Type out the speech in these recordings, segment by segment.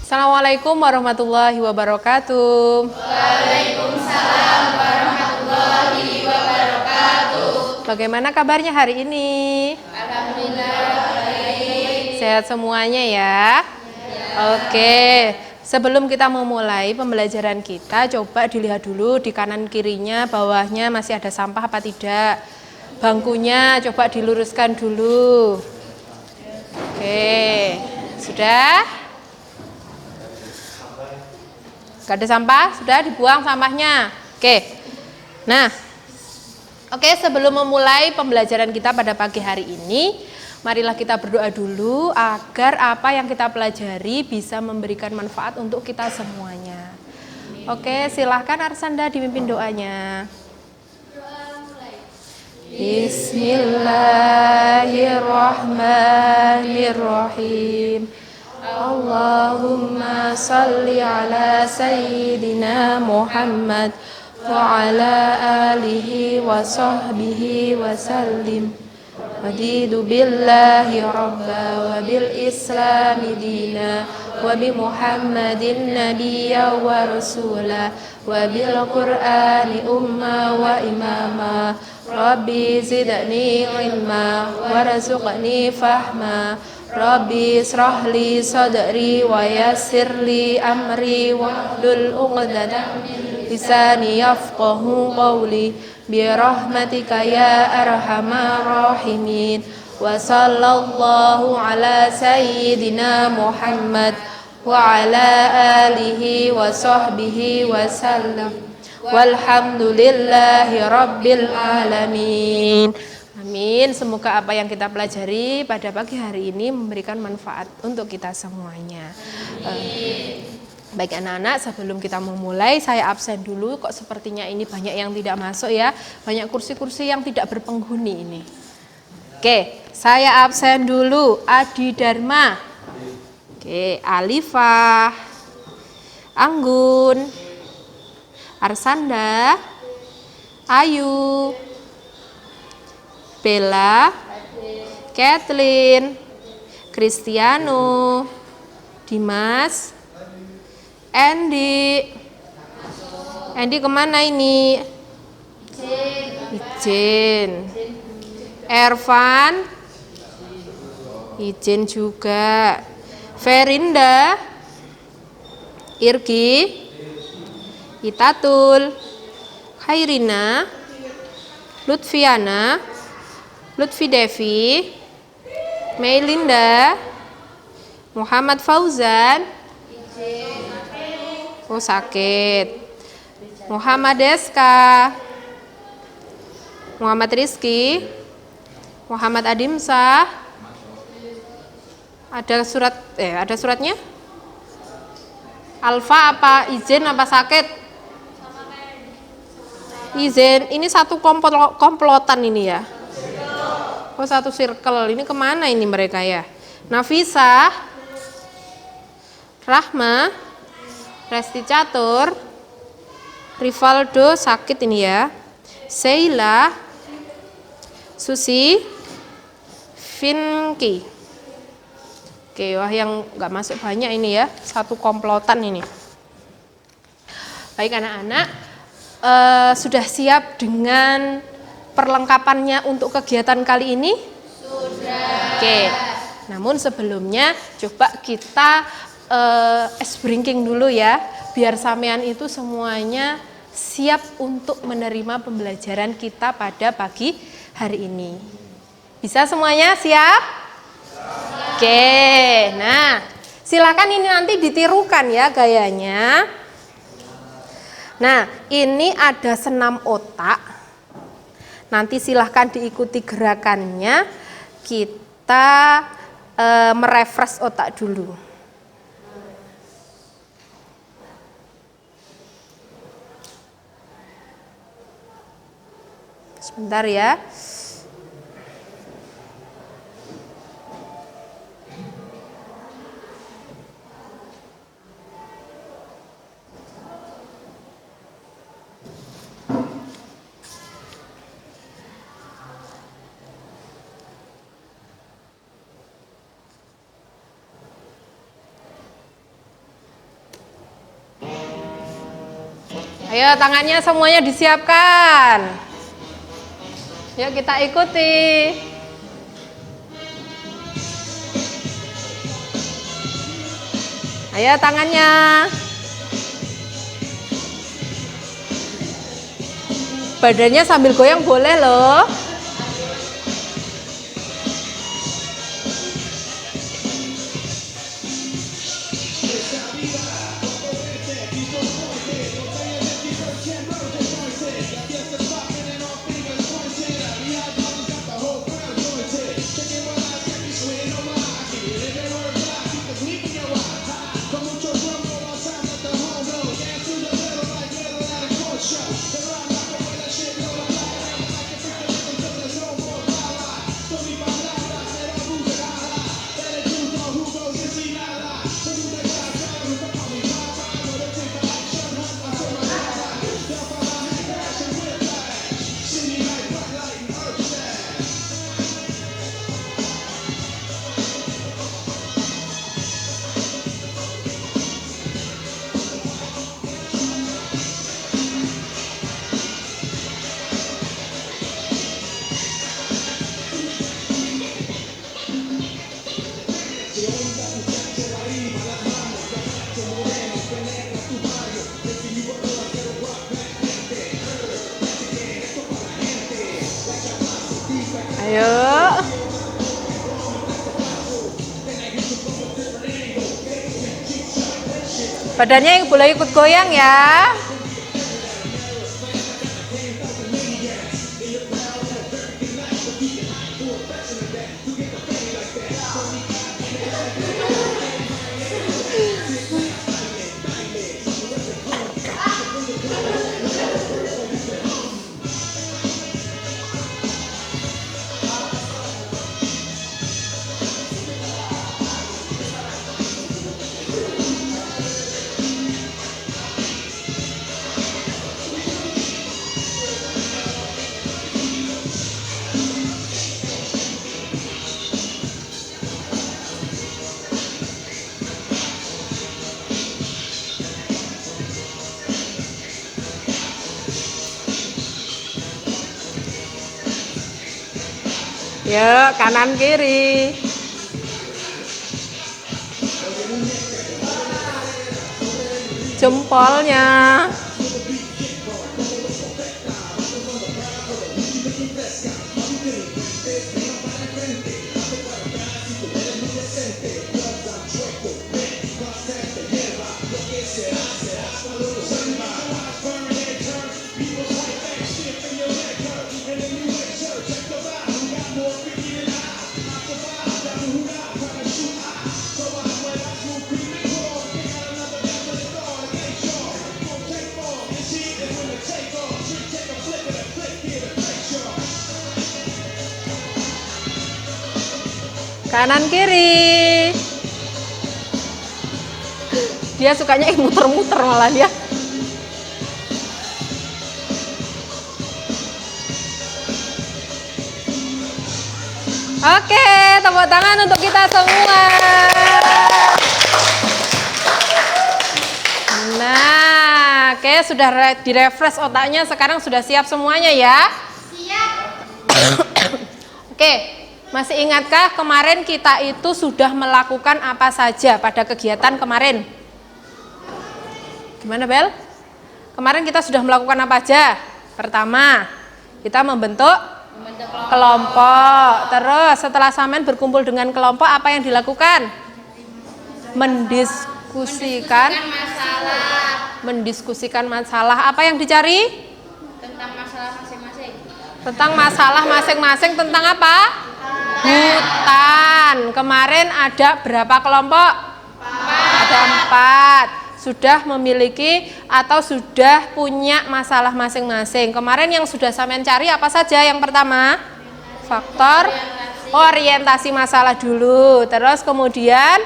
Assalamualaikum warahmatullahi wabarakatuh. Waalaikumsalam warahmatullahi wabarakatuh. Bagaimana kabarnya hari ini? Alhamdulillah baik. Sehat semuanya ya? Oke. Sebelum kita memulai pembelajaran kita, coba dilihat dulu di kanan kirinya, bawahnya masih ada sampah apa tidak. Bangkunya coba diluruskan dulu. Oke. Sudah? Gak ada sampah? Sudah dibuang sampahnya? Oke. Nah, sebelum memulai pembelajaran kita pada pagi hari ini, marilah kita berdoa dulu agar apa yang kita pelajari bisa memberikan manfaat untuk kita semuanya. Oke, silahkan Arsanda dipimpin doanya. Bismillahirrahmanirrahim. Allahumma salli ala sayyidina Muhammad wa ala alihi wa sahbihi wa sallim. Wadidu billahi rabba wa bil islami dina wa bi Muhammadin nabiyya wa rasula wa bil qur'ani umma wa imama. Rabbi zidni ilma warzuqni fahma. Rabbi israhli sadri wa yassirli amri wahlul 'uqdatam min lisani yafqahu qawli bi rahmatika ya arhamar rahimin. Wa sallallahu ala sayyidina Muhammad wa ala alihi wa sahbihi wa sallam. Walhamdulillahi rabbil alamin. Amin. Semoga apa yang kita pelajari pada pagi hari ini memberikan manfaat untuk kita semuanya. Baik anak-anak, sebelum kita memulai saya absen dulu. Kok sepertinya ini banyak yang tidak masuk ya. Banyak kursi-kursi yang tidak berpenghuni ini. Oke, saya absen dulu. Adi Dharma. Oke, Alifah, Anggun, Arsanda, Ayu, Bella, Kathleen, Kristiano, Dimas, Andy. Andy kemana ini? Ijen. Ervan, Ijen juga. Ferinda, Irgi, Itatul, Khairina, Lutfiana, Lutfi Devi, Meilinda, Muhammad Fauzan, oh sakit, Muhammad Deska, Muhammad Rizki, Muhammad Adimsah, ada suratnya? Alfa apa izin apa sakit? Izin, ini satu komplotan ini ya. Oh satu circle, ini kemana ini mereka ya? Nafisa, Rahma, Resti Catur, Rivaldo sakit ini ya. Sheila, Susi, Vinky. Oke, wah yang nggak masuk banyak ini ya, satu komplotan ini. Baik anak-anak, sudah siap dengan perlengkapannya untuk kegiatan kali ini? Sudah. Oke, namun sebelumnya coba kita ice breaking dulu ya, biar sampean itu semuanya siap untuk menerima pembelajaran kita pada pagi hari ini. Bisa semuanya siap? Oke, nah silakan ini nanti ditirukan ya gayanya. Nah, ini ada senam otak. Nanti silahkan diikuti gerakannya. Kita merefresh otak dulu. Sebentar ya. Ayo tangannya semuanya disiapkan. Yuk kita ikuti. Ayo tangannya. Badannya sambil goyang boleh loh. Ayo. Badannya yang boleh ikut goyang ya. Yuk, kanan kiri. Jempolnya. Kanan kiri. Dia sukanya muter-muter malah dia. Oke, tepuk tangan untuk kita semua. Nah, oke, sudah direfresh otaknya, sekarang sudah siap semuanya ya? Siap. Oke, masih ingatkah kemarin kita itu sudah melakukan apa saja pada kegiatan kemarin? Gimana Bel? Kemarin kita sudah melakukan apa aja? Pertama, kita membentuk kelompok. Terus setelah Samen berkumpul dengan kelompok, apa yang dilakukan? Mendiskusikan masalah. Mendiskusikan masalah. Apa yang dicari? Tentang masalah masing-masing. Tentang masalah masing-masing. Tentang apa? Hutan. Kemarin ada berapa kelompok? 4. Ada 4. Sudah memiliki atau sudah punya masalah masing-masing. Kemarin yang sudah Samen cari apa saja? Yang pertama, faktor orientasi masalah dulu. Terus kemudian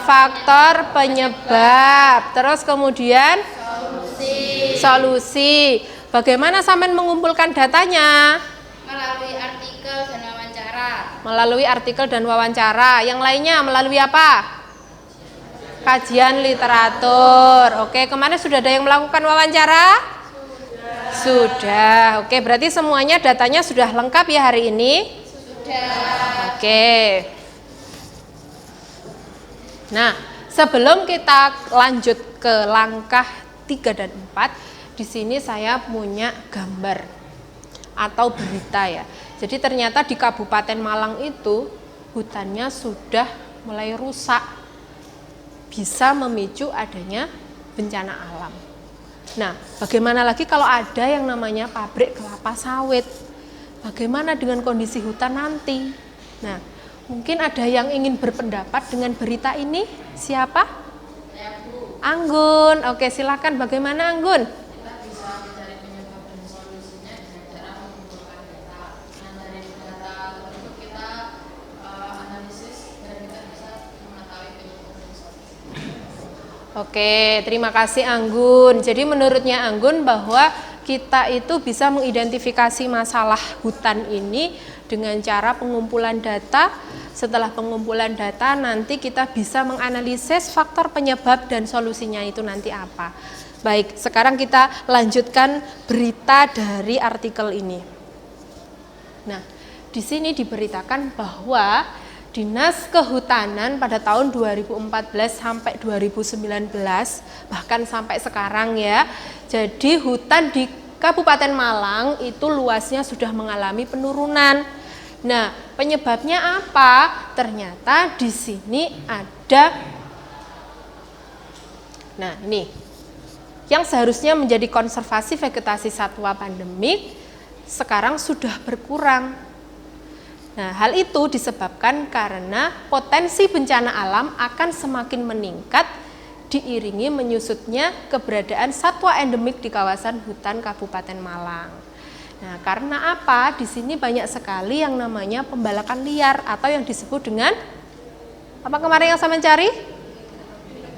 faktor penyebab. Terus kemudian solusi. Bagaimana Samen mengumpulkan datanya? Melalui artikel dan wawancara. Melalui artikel dan wawancara. Yang lainnya melalui apa? Kajian literatur. Oke, kemarin sudah ada yang melakukan wawancara? Sudah. Oke, berarti semuanya datanya sudah lengkap ya hari ini? Sudah. Oke. Nah, sebelum kita lanjut ke langkah 3 dan 4, di sini saya punya gambar atau berita ya. Jadi ternyata di Kabupaten Malang itu hutannya sudah mulai rusak, bisa memicu adanya bencana alam. Nah, bagaimana lagi kalau ada yang namanya pabrik kelapa sawit? Bagaimana dengan kondisi hutan nanti? Nah, mungkin ada yang ingin berpendapat dengan berita ini? Siapa? Anggun. Oke, silakan. Bagaimana Anggun? Kita bisa mencari penyebab dan solusinya dengan cara mengumpulkan data. Nah, dari data tersebut kita analisis dan kita bisa mengetahui penyebab dan solusinya. Oke, terima kasih Anggun. Jadi menurutnya Anggun bahwa kita itu bisa mengidentifikasi masalah hutan ini dengan cara pengumpulan data. Setelah pengumpulan data nanti kita bisa menganalisis faktor penyebab dan solusinya itu nanti apa. Baik, sekarang kita lanjutkan berita dari artikel ini. Nah, di sini diberitakan bahwa Dinas Kehutanan pada tahun 2014 sampai 2019, bahkan sampai sekarang ya, jadi hutan di Kabupaten Malang itu luasnya sudah mengalami penurunan. Nah, penyebabnya apa? Ternyata di sini ada, nah ini, yang seharusnya menjadi konservasi vegetasi satwa pandemik, sekarang sudah berkurang. Nah, hal itu disebabkan karena potensi bencana alam akan semakin meningkat diiringi menyusutnya keberadaan satwa endemik di kawasan hutan Kabupaten Malang. Nah, karena apa? Di sini banyak sekali yang namanya pembalakan liar atau yang disebut dengan apa kemarin yang saya mencari?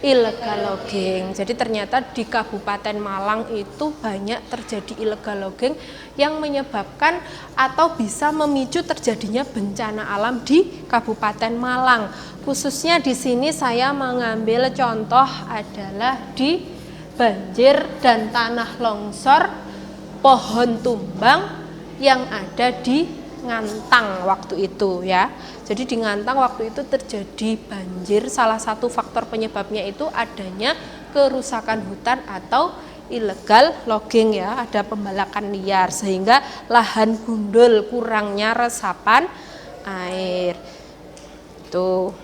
Illegal logging. Jadi ternyata di Kabupaten Malang itu banyak terjadi illegal logging yang menyebabkan atau bisa memicu terjadinya bencana alam di Kabupaten Malang. Khususnya di sini saya mengambil contoh adalah di banjir dan tanah longsor, pohon tumbang yang ada di Ngantang waktu itu ya. Jadi di Ngantang waktu itu terjadi banjir, salah satu faktor penyebabnya itu adanya kerusakan hutan atau illegal logging ya, ada pembalakan liar sehingga lahan gundul, kurangnya resapan air. Tuh.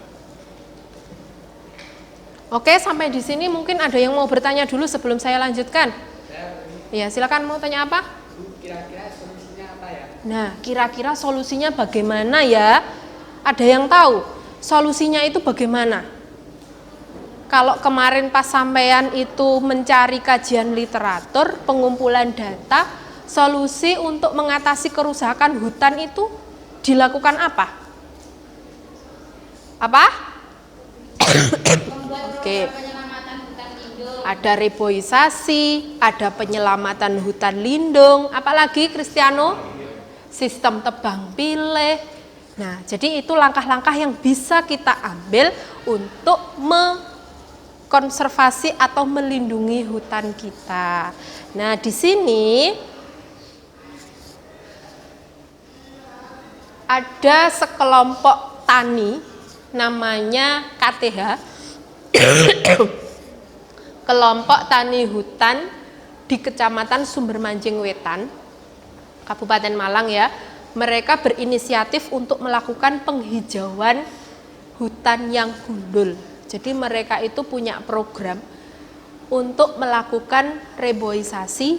Oke, sampai di sini mungkin ada yang mau bertanya dulu sebelum saya lanjutkan. Ya, silakan, mau tanya apa? Kira-kira solusinya apa ya? Nah, kira-kira solusinya bagaimana ya? Ada yang tahu solusinya itu bagaimana? Kalau kemarin pas sampean itu mencari kajian literatur, pengumpulan data, solusi untuk mengatasi kerusakan hutan itu dilakukan apa? Apa? Oke. Penyelamatan hutan lindung. Ada reboisasi, ada penyelamatan hutan lindung, apalagi Kristiano? Sistem tebang pilih. Nah, jadi itu langkah-langkah yang bisa kita ambil untuk mengkonservasi atau melindungi hutan kita. Nah, di sini ada sekelompok tani namanya KTH, kelompok tani hutan di Kecamatan Sumbermanjing Wetan, Kabupaten Malang ya. Mereka berinisiatif untuk melakukan penghijauan hutan yang gundul. Jadi mereka itu punya program untuk melakukan reboisasi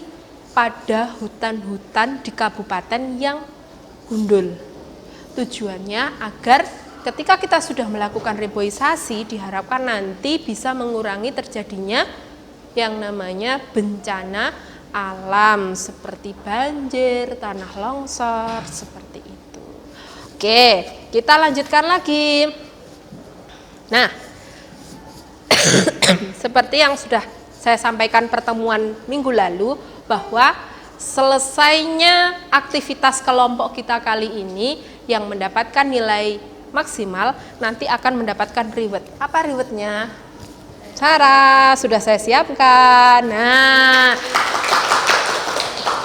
pada hutan-hutan di kabupaten yang gundul. Tujuannya agar ketika kita sudah melakukan reboisasi, diharapkan nanti bisa mengurangi terjadinya yang namanya bencana alam seperti banjir, tanah longsor, seperti itu. Oke, kita lanjutkan lagi. Nah, seperti yang sudah saya sampaikan pertemuan minggu lalu, bahwa selesainya aktivitas kelompok kita kali ini yang mendapatkan nilai maksimal nanti akan mendapatkan reward. Apa rewardnya? Sarah, sudah saya siapkan. Nah,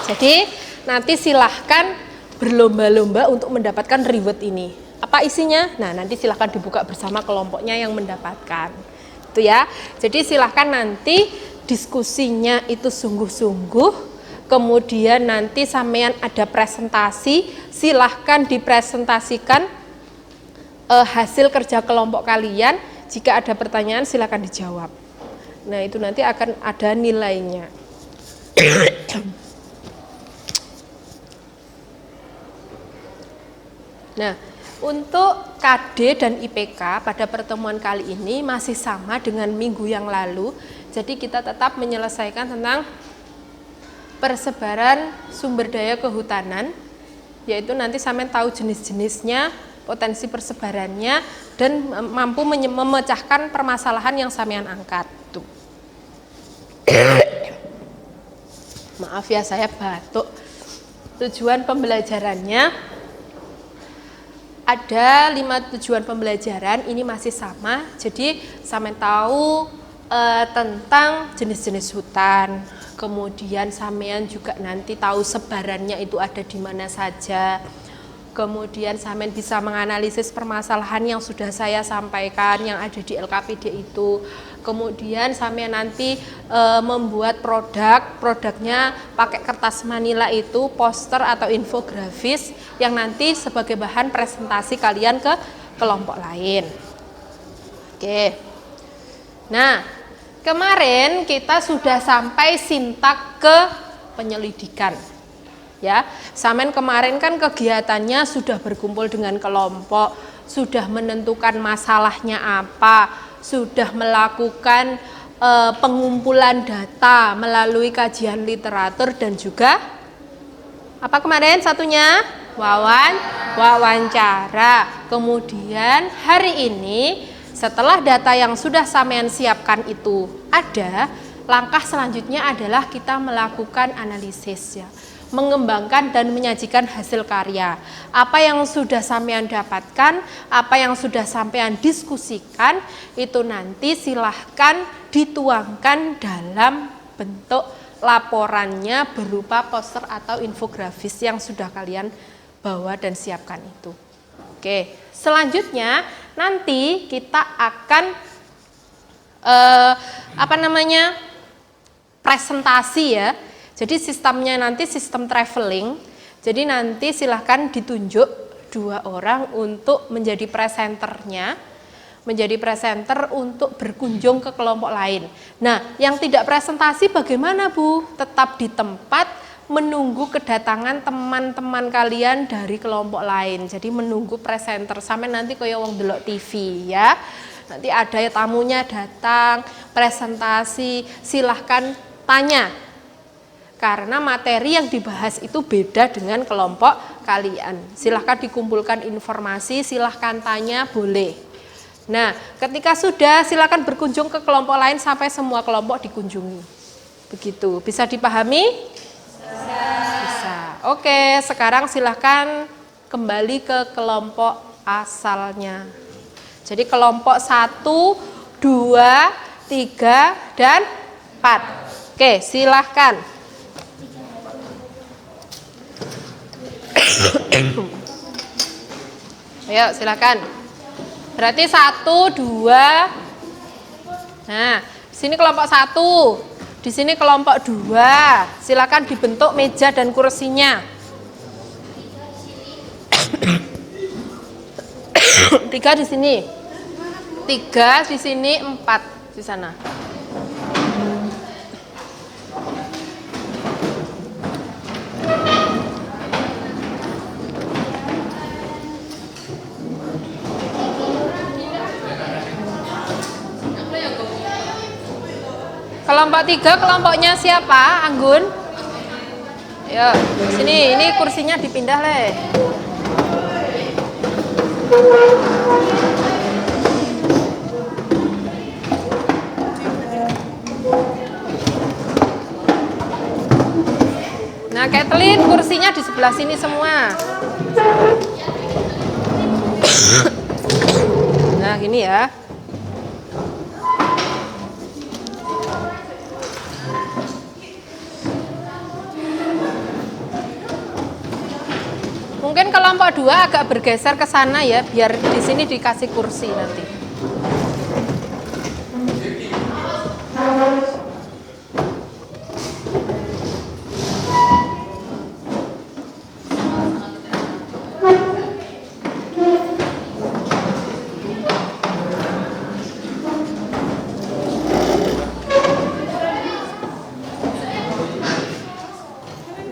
jadi nanti silahkan berlomba-lomba untuk mendapatkan reward ini. Apa isinya? Nah, nanti silahkan dibuka bersama kelompoknya yang mendapatkan. Itu ya. Jadi silahkan nanti diskusinya itu sungguh-sungguh. Kemudian nanti sampean ada presentasi, silahkan dipresentasikan hasil kerja kelompok kalian. Jika ada pertanyaan silahkan dijawab. Nah, itu nanti akan ada nilainya. Nah, untuk KD dan IPK pada pertemuan kali ini masih sama dengan minggu yang lalu. Jadi kita tetap menyelesaikan tentang persebaran sumber daya kehutanan, yaitu nanti sampean tahu jenis-jenisnya, potensi persebarannya, dan mampu memecahkan permasalahan yang sampean angkat. Tuh. Maaf ya, saya batuk. Tujuan pembelajarannya ada 5 tujuan pembelajaran, ini masih sama. Jadi sampean tahu tentang jenis-jenis hutan. Kemudian sampean juga nanti tahu sebarannya itu ada di mana saja. Kemudian sampean bisa menganalisis permasalahan yang sudah saya sampaikan yang ada di LKPD itu. Kemudian sampean nanti membuat produknya pakai kertas manila itu, poster atau infografis yang nanti sebagai bahan presentasi kalian ke kelompok lain. Oke. Nah, kemarin kita sudah sampai sintak ke penyelidikan. Ya, sampean kemarin kan kegiatannya sudah berkumpul dengan kelompok, sudah menentukan masalahnya apa, sudah melakukan pengumpulan data melalui kajian literatur dan juga apa kemarin satunya? Wawancara. Kemudian hari ini setelah data yang sudah sampean siapkan itu ada, langkah selanjutnya adalah kita melakukan analisis ya. Mengembangkan dan menyajikan hasil karya. Apa yang sudah sampean dapatkan, apa yang sudah sampean diskusikan, itu nanti silahkan dituangkan dalam bentuk laporannya berupa poster atau infografis yang sudah kalian bawa dan siapkan itu. Oke, selanjutnya nanti kita akan presentasi ya. Jadi sistemnya nanti sistem traveling. Jadi nanti silahkan ditunjuk 2 orang untuk menjadi presenternya, menjadi presenter untuk berkunjung ke kelompok lain. Nah, yang tidak presentasi bagaimana Bu? Tetap di tempat menunggu kedatangan teman-teman kalian dari kelompok lain. Jadi menunggu presenter sampai nanti kaya wong delok TV ya. Nanti ada tamunya datang, presentasi, silahkan tanya. Karena materi yang dibahas itu beda dengan kelompok kalian. Silahkan dikumpulkan informasi, silahkan tanya, boleh. Nah, ketika sudah silahkan berkunjung ke kelompok lain sampai semua kelompok dikunjungi. Begitu, bisa dipahami? Bisa. Oke, sekarang silahkan kembali ke kelompok asalnya. Jadi kelompok 1, 2, 3, dan 4. Oke, silahkan. Ayo silakan. Berarti 1, 2. Nah, sini kelompok 1, di sini kelompok 2. Silakan dibentuk meja dan kursinya. 3 di sini. 3 di sini, 4 di sana. Kelompok 3 kelompoknya siapa? Anggun? Ayo, sini, ini kursinya dipindah le. Nah, Kathleen kursinya di sebelah sini semua. Nah, gini ya. Mungkin kelompok 2 agak bergeser ke sana ya, biar di sini dikasih kursi nanti.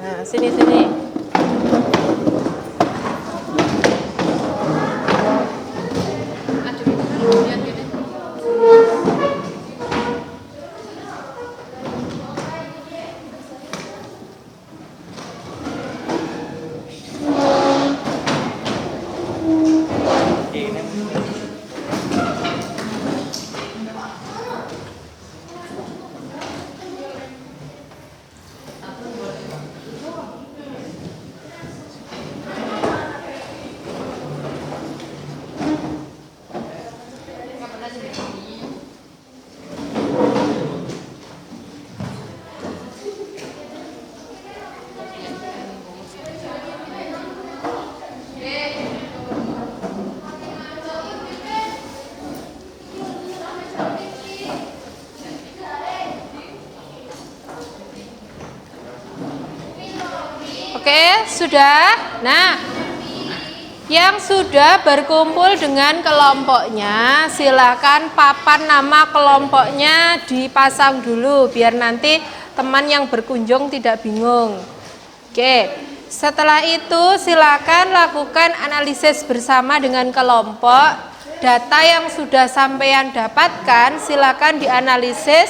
Nah, sini. Oke, sudah. Nah, yang sudah berkumpul dengan kelompoknya, silakan papan nama kelompoknya dipasang dulu biar nanti teman yang berkunjung tidak bingung. Oke, setelah itu silakan lakukan analisis bersama dengan kelompok. Data yang sudah sampean dapatkan silakan dianalisis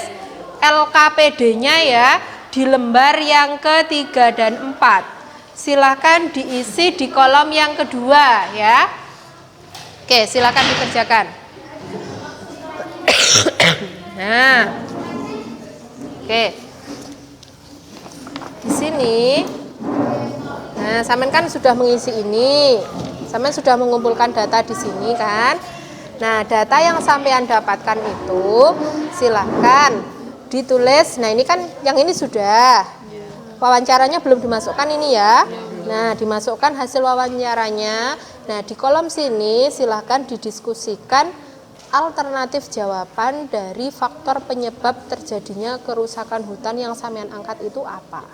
LKPD-nya ya di lembar yang ketiga dan 4. Silakan diisi di kolom yang kedua ya. Oke, silakan dikerjakan. Nah, oke. Di sini, nah, sampean kan sudah mengisi ini. Sampean sudah mengumpulkan data di sini kan. Nah, data yang sampean dapatkan itu silakan ditulis. Nah, ini kan yang ini sudah. Wawancaranya belum dimasukkan ini ya. Nah, dimasukkan hasil wawancaranya. Nah, di kolom sini silahkan didiskusikan alternatif jawaban dari faktor penyebab terjadinya kerusakan hutan yang sampean angkat itu apa.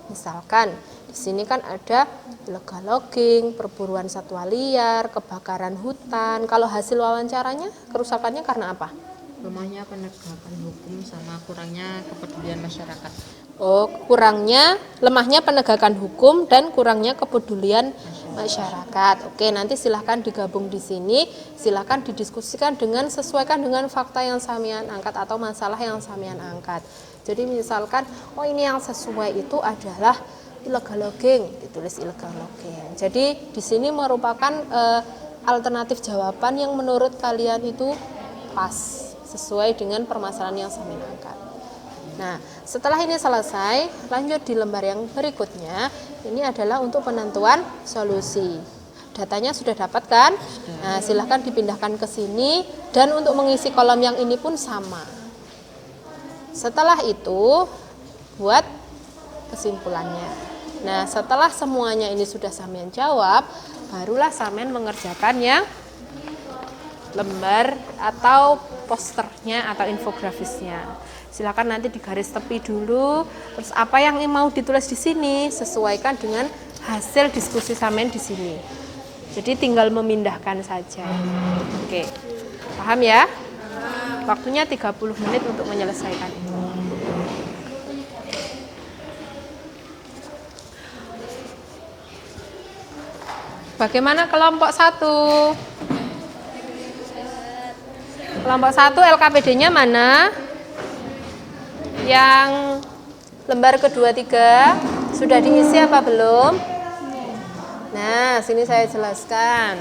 Misalkan di sini kan ada illegal logging, perburuan satwa liar, kebakaran hutan. Kalau hasil wawancaranya kerusakannya karena apa? Lemahnya penegakan hukum sama kurangnya kepedulian masyarakat. Oh, lemahnya penegakan hukum dan kurangnya kepedulian masyarakat. Oke, nanti silahkan digabung di sini, silahkan didiskusikan dengan sesuaikan dengan fakta yang sampean angkat atau masalah yang sampean angkat. Jadi misalkan, oh ini yang sesuai itu adalah illegal logging, ditulis illegal logging. Jadi di sini merupakan alternatif jawaban yang menurut kalian itu pas, sesuai dengan permasalahan yang sampean angkat. Nah, setelah ini selesai, lanjut di lembar yang berikutnya. Ini adalah untuk penentuan solusi. Datanya sudah dapat kan? Nah, silahkan dipindahkan ke sini. Dan untuk mengisi kolom yang ini pun sama. Setelah itu, buat kesimpulannya. Nah, setelah semuanya ini sudah sampean jawab, barulah sampean mengerjakan yang lembar atau posternya atau infografisnya. Silakan nanti digaris tepi dulu. Terus apa yang mau ditulis di sini sesuaikan dengan hasil diskusi sampean di sini. Jadi tinggal memindahkan saja. Oke. Paham ya? Waktunya 30 menit untuk menyelesaikan ini. Bagaimana kelompok 1? Kelompok 1 LKPD-nya mana? Yang lembar kedua 3 sudah diisi apa belum? Nah, sini saya jelaskan.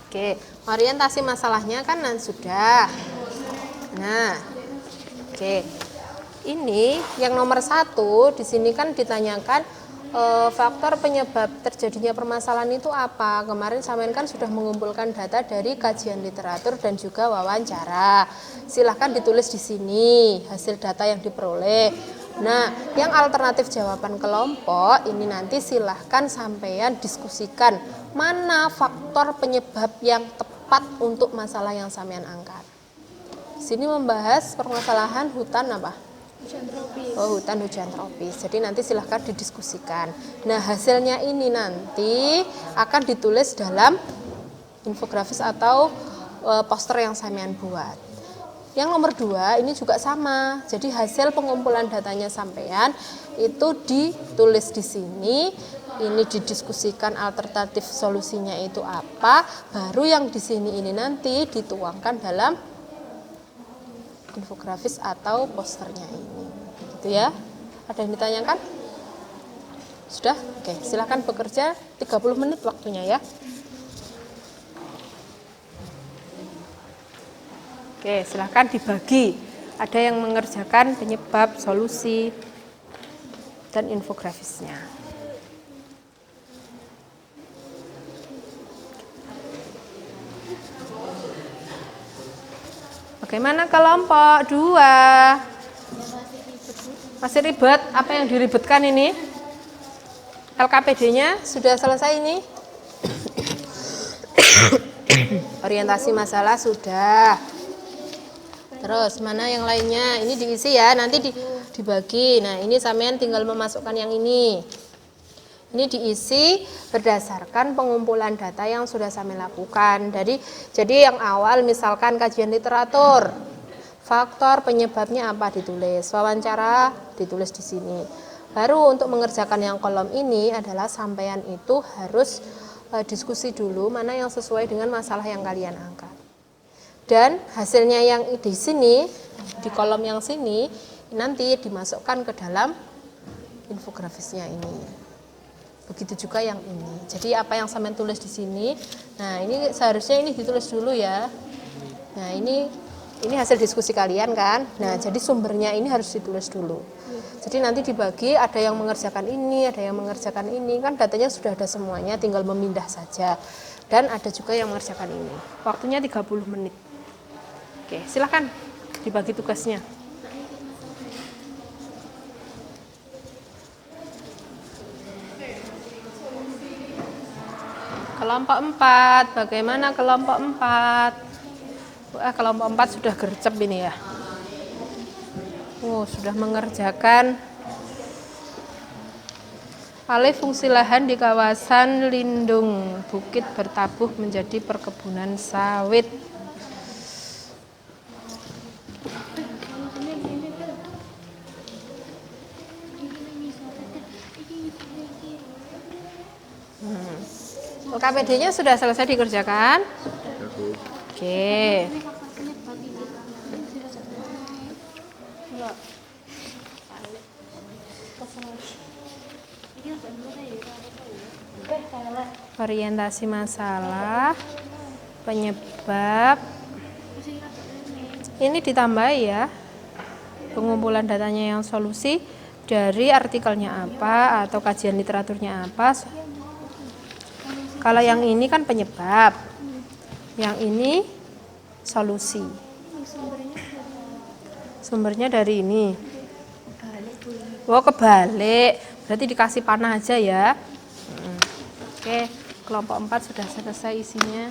Oke, orientasi masalahnya kan sudah. Nah, oke. Ini yang nomor 1 di sini kan ditanyakan faktor penyebab terjadinya permasalahan itu apa? Kemarin sampean kan sudah mengumpulkan data dari kajian literatur dan juga wawancara. Silahkan ditulis di sini hasil data yang diperoleh. Nah, yang alternatif jawaban kelompok ini nanti silahkan sampean diskusikan mana faktor penyebab yang tepat untuk masalah yang sampean angkat. Sini membahas permasalahan hutan apa? Hujan tropis. Oh, hutan hujan tropis. Jadi nanti silahkan didiskusikan. Nah, hasilnya ini nanti akan ditulis dalam infografis atau poster yang sampean buat. Yang nomor 2 ini juga sama. Jadi hasil pengumpulan datanya sampean itu ditulis di sini. Ini didiskusikan alternatif solusinya itu apa. Baru yang di sini ini nanti dituangkan dalam infografis atau posternya ini. Gitu ya. Ada yang ditanyakan? Sudah? Oke, silakan bekerja 30 menit waktunya ya. Oke, silahkan dibagi. Ada yang mengerjakan penyebab, solusi, dan infografisnya. Bagaimana kelompok 2? Masih ribet? Apa yang diribetkan ini? LKPD-nya sudah selesai ini? Orientasi masalah sudah. Terus mana yang lainnya? Ini diisi ya, nanti dibagi. Nah, ini sampean tinggal memasukkan yang ini. Ini diisi berdasarkan pengumpulan data yang sudah sampean lakukan. Jadi yang awal misalkan kajian literatur. Faktor penyebabnya apa ditulis, wawancara ditulis di sini. Baru untuk mengerjakan yang kolom ini adalah sampean itu harus diskusi dulu mana yang sesuai dengan masalah yang kalian angkat. Dan hasilnya yang di sini, di kolom yang sini, nanti dimasukkan ke dalam infografisnya ini. Begitu juga yang ini. Jadi apa yang sampean tulis di sini, nah ini seharusnya ini ditulis dulu ya. Nah ini hasil diskusi kalian kan. Nah jadi sumbernya ini harus ditulis dulu. Jadi nanti dibagi, ada yang mengerjakan ini, ada yang mengerjakan ini. Kan datanya sudah ada semuanya, tinggal memindah saja. Dan ada juga yang mengerjakan ini. Waktunya 30 menit. Oke, silakan dibagi tugasnya. Kelompok 4, bagaimana kelompok 4? Kelompok 4 sudah gercep ini ya. Sudah mengerjakan alih fungsi lahan di kawasan lindung bukit bertabuh menjadi perkebunan sawit. KPD-nya sudah selesai dikerjakan? Oke. Orientasi masalah, penyebab. Ini ditambah ya. Pengumpulan datanya yang solusi dari artikelnya apa atau kajian literaturnya apa. Kalau yang ini kan penyebab, yang ini solusi. Sumbernya dari ini. Kebalik. Berarti dikasih panah aja ya. Oke, kelompok 4 sudah selesai isinya.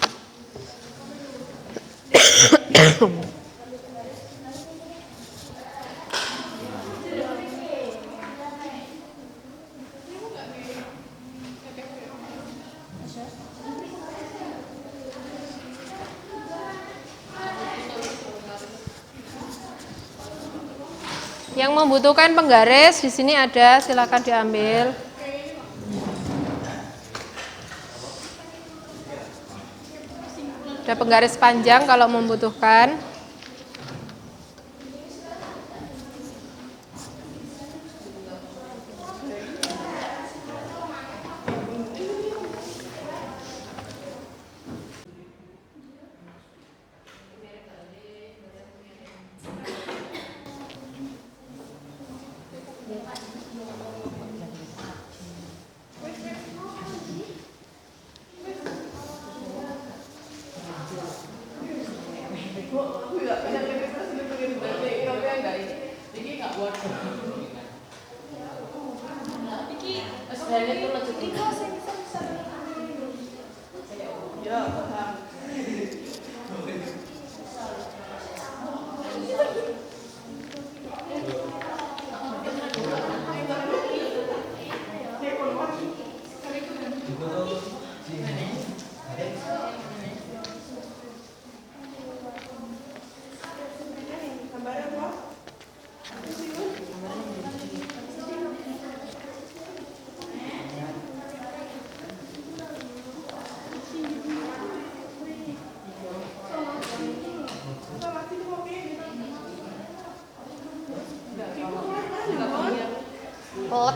Yang membutuhkan penggaris di sini ada, silakan diambil. Ada penggaris panjang kalau membutuhkan. dan itu rezeki.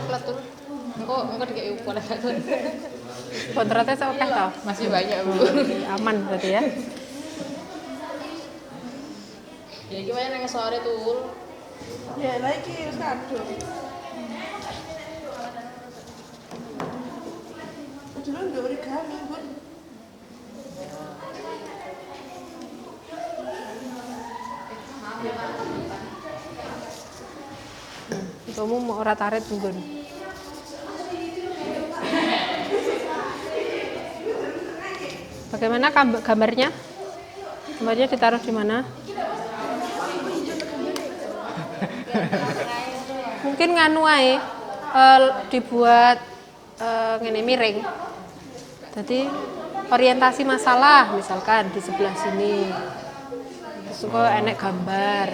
Pelet tuh. Engko dikek ukur kan. Kontraknya oke toh? Masih banyak, Bu. Aman berarti ya. Ya gimana nang sore tuh? Ya lagi kado. Dulu nggak origami, Bun. Kamu mau ora tarit Gun. Bagaimana gambarnya? Gambarnya ditaruh di mana? Mungkin nganu ae dibuat ngene miring. Jadi orientasi masalah misalkan di sebelah sini. Terus kok enek gambar.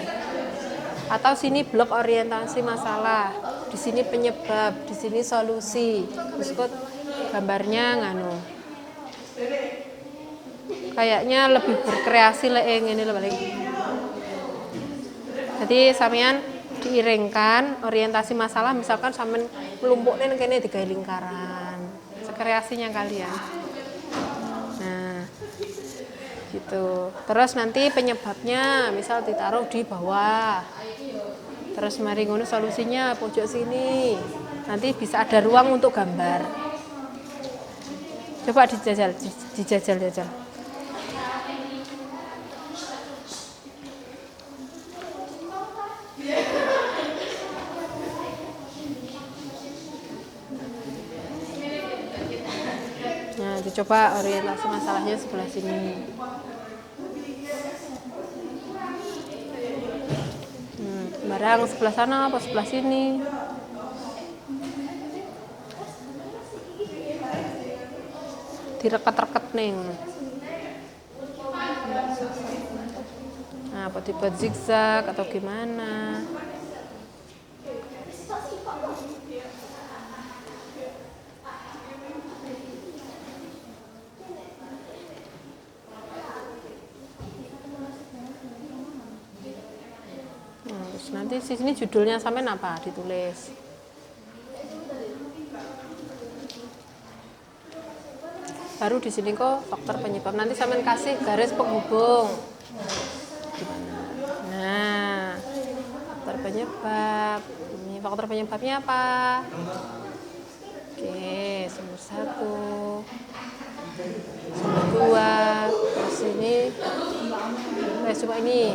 Atau sini blok orientasi masalah, di sini penyebab, di sini solusi. Terus kok gambarnya nganu. Kayaknya lebih berkreasi lah ngene lho paling. Jadi sampean diiringkan orientasi masalah misalkan sampean melumpukne kene digawe lingkaran. Sekreasinya kalian. Nah, gitu. Terus nanti penyebabnya misal ditaruh di bawah. Terus mari ngono solusinya pojok sini. Nanti bisa ada ruang untuk gambar. Coba dijajal. Nah, dicoba orientasi masalahnya sebelah sini. Barang sebelah sana apa sebelah sini. Direket-reket nih. Nah, apa dibuat zigzag atau gimana? Terus nanti di sini judulnya sampean apa ditulis. Baru di sini kok faktor penyebab. Nanti sampean kasih garis penghubung. Gimana? Nah, faktor penyebab. Ini faktor penyebabnya apa? Oke, sumber 1, sumber 2, terus ini, coba ini.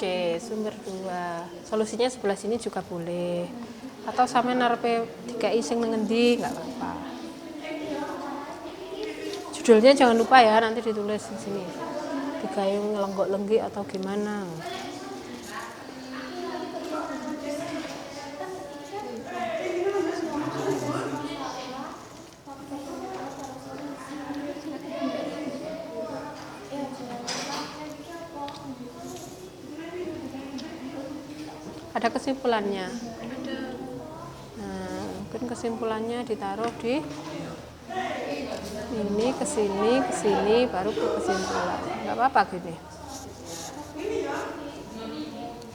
Oke, sumber 2. Solusinya sebelah sini juga boleh. Atau sampe narepe dikai sing ngendi enggak apa-apa. Judulnya jangan lupa ya, nanti ditulis di sini. Dikai ngelenggok-lenggi atau gimana. Ada kesimpulannya. Nah, mungkin kesimpulannya ditaruh di ini ke sini baru ke kesimpulan. Enggak apa-apa gini.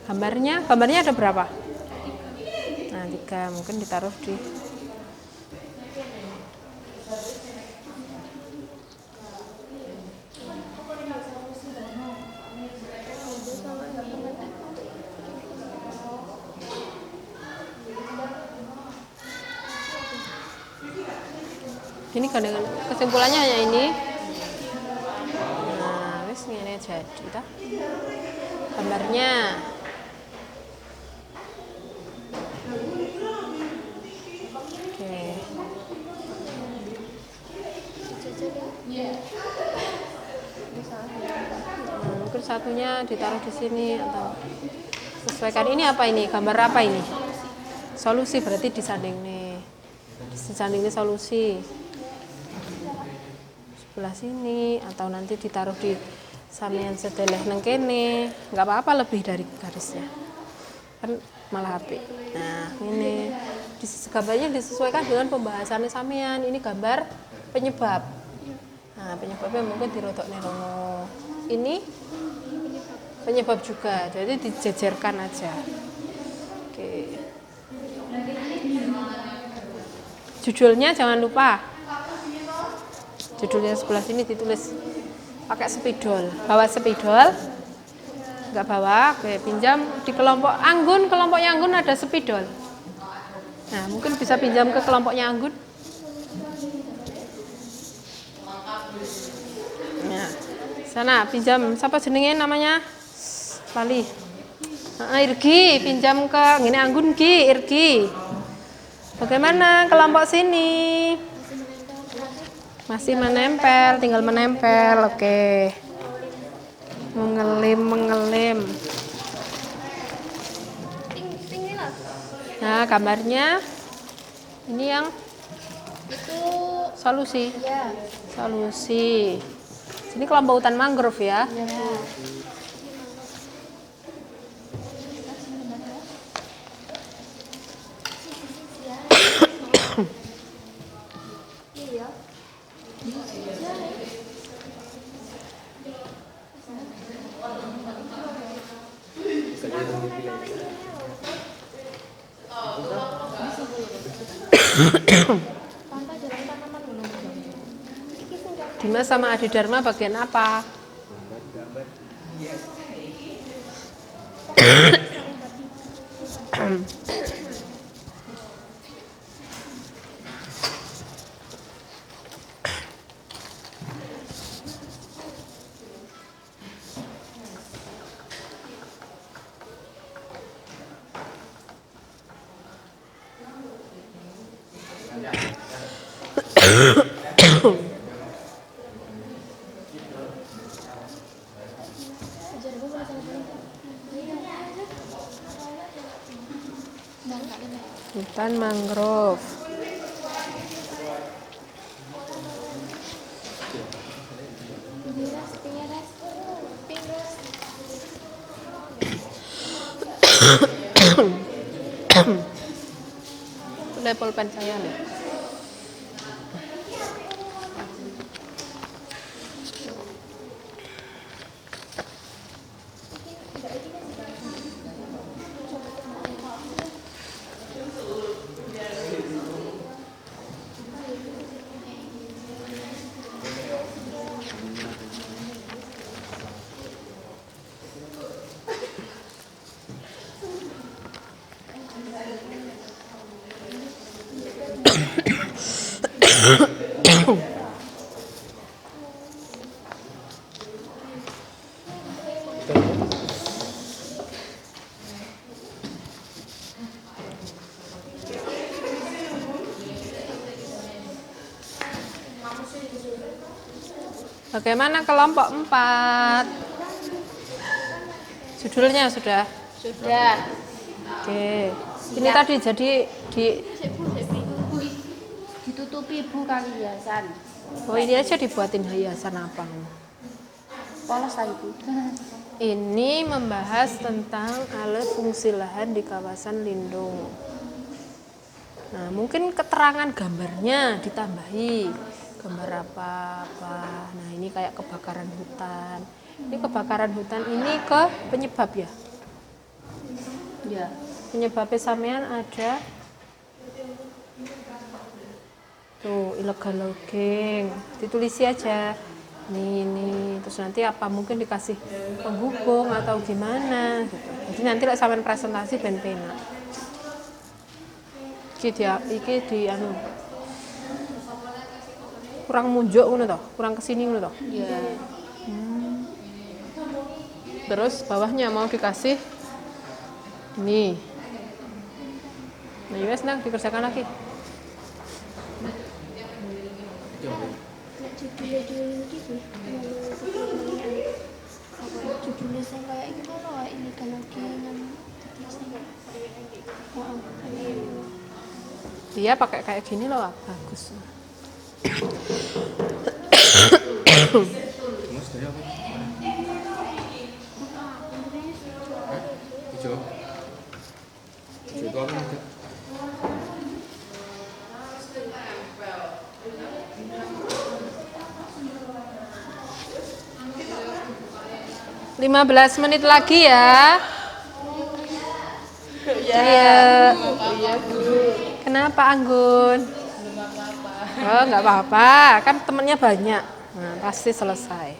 Gambarnya ada berapa? Nah, 3 mungkin ditaruh di ini kesimpulannya hanya ini. Nah, jadi toh. Gambarnya oke. Mungkin satunya ditaruh di sini atau sesuaikan. Ini apa ini? Gambar apa ini? Solusi, berarti disanding nih. Disanding nih solusi. Sebelah sini atau nanti ditaruh di samian sedeleh nang kene. Enggak apa-apa lebih dari garisnya. Kan malah apik. Nah, ini gambarnya disesuaikan dengan pembahasannya samian. Ini gambar penyebab. Nah, penyebabnya mungkin dirodokne rono. Ini penyebab juga, jadi dijejerkan aja. Oke. Judulnya jangan lupa. Judulnya sebelah sini ditulis pakai spidol. Bawa spidol? Enggak bawa, oke, pinjam di kelompok Anggun, kelompoknya Anggun ada spidol. Nah, mungkin bisa pinjam ke kelompoknya Anggun. Nah, sana pinjam, siapa jenenge namanya? Lali. Irgi, pinjam ke ngene Anggun Ki, Irgi. Bagaimana kelompok sini? Masih menempel, tinggal menempel. Oke. Mengelim. Nah, gambarnya ini yang Itu solusi. ya. Solusi. Ini kelompok hutan mangrove ya. Iya. Dimas sama Adi Dharma bagian apa? Hutan mangrove. Level pen saya nih. Bagaimana kelompok 4? Judulnya sudah? Sudah. Oke. Ini tadi jadi Ditutupi Bu kali hiasan. oh ini aja dibuatin hiasan apa? Polos lagi Bu. Ini membahas tentang alih fungsi lahan di kawasan lindung. Nah, mungkin keterangan gambarnya ditambahi. Gambar apa. Nah, ini kayak kebakaran hutan. Ini kebakaran hutan ini ke penyebab ya? Ya. Penyebabnya sampean ada tuh illegal logging. Ditulisi aja. Ini terus nanti apa mungkin dikasih penghubung atau gimana gitu. Jadi nanti lah sampean presentasi ben penak. Iki di anu kurang munjuk ngono to, kurang kesini ngono to. Ya. Terus bawahnya mau dikasih ini. Nah, wes nang dikerjakan lagi. Judulnya gitu apa judulnya saya kayak gimana lah ini kalau keinginan Dia pakai kayak gini loh, bagus. Mas dari apa? Hijau. Hijau itu apa? 15 menit lagi ya. Iya. Kenapa Anggun? Oh, nggak apa-apa. Kan temennya banyak. Nah, pasti selesai.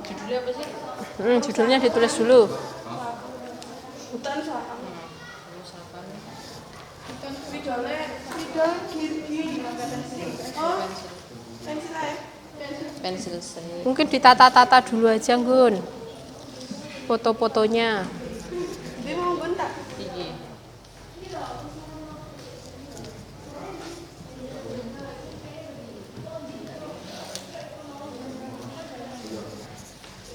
Judulnya apa sih? Judulnya ditulis dulu. Hutan Sapang. Widol Gigi. Oh, pensil aja. Pensil C. Mungkin ditata-tata dulu aja, Gun. Foto-fotonya. Dia mau bentak. Iya.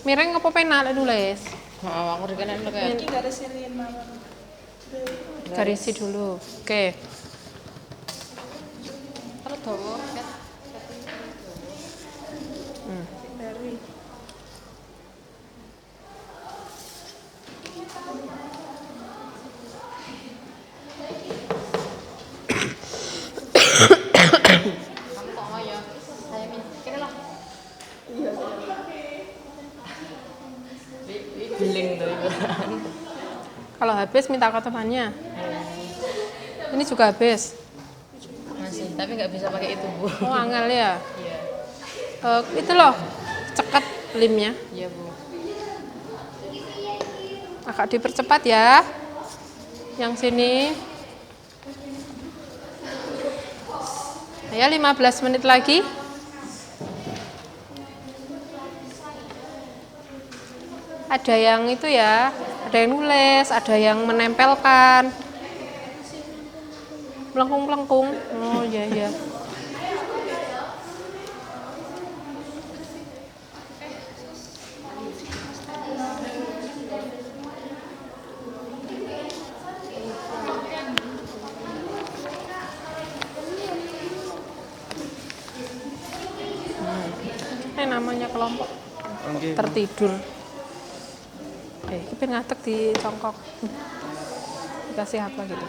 Mireng apa penak nulis? Oh, aku dikenain lo kayak. Ini gak ada serian mama. Garisi dulu. Oke. Kalau dawa kan Dari. kamu kok mau ya? Saya kira lah. Beling tuh itu. Kalau habis minta ke temannya. Ini juga habis. Masih, tapi nggak bisa pakai itu, Bu. Oh, angel ya. Iya. Itu loh, cekat limnya. Iya, Bu. Agak dipercepat ya. Yang sini. Ya, 15 menit lagi. Ada yang itu ya, ada yang nulis, ada yang menempelkan. Melengkung-melengkung. Oh, iya, iya. Ini namanya kelompok tertidur. Kita ngatek di congkok. Dikasih apa gitu.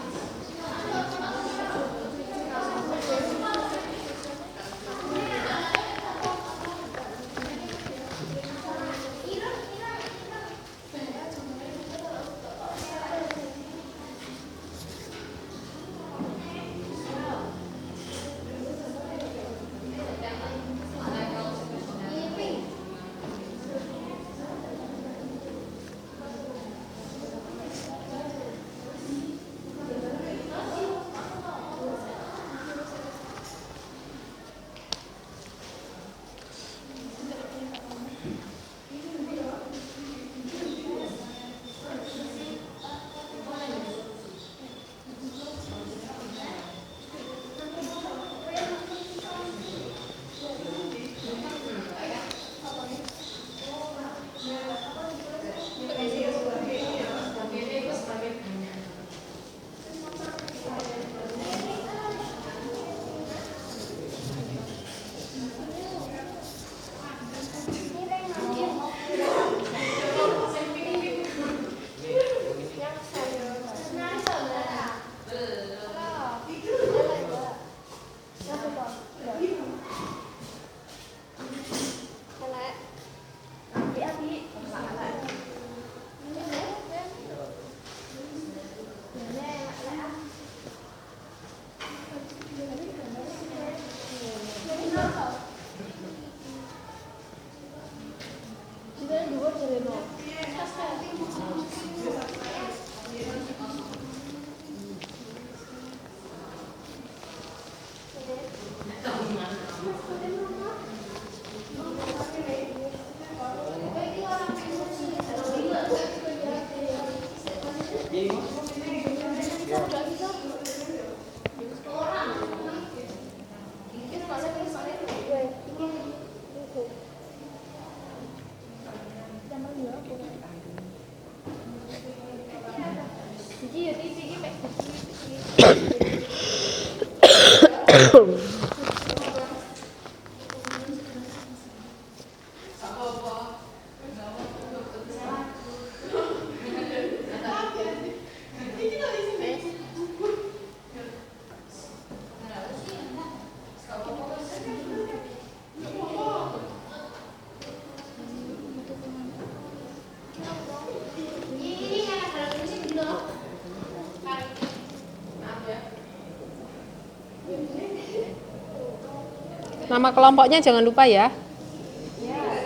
Nama kelompoknya jangan lupa ya.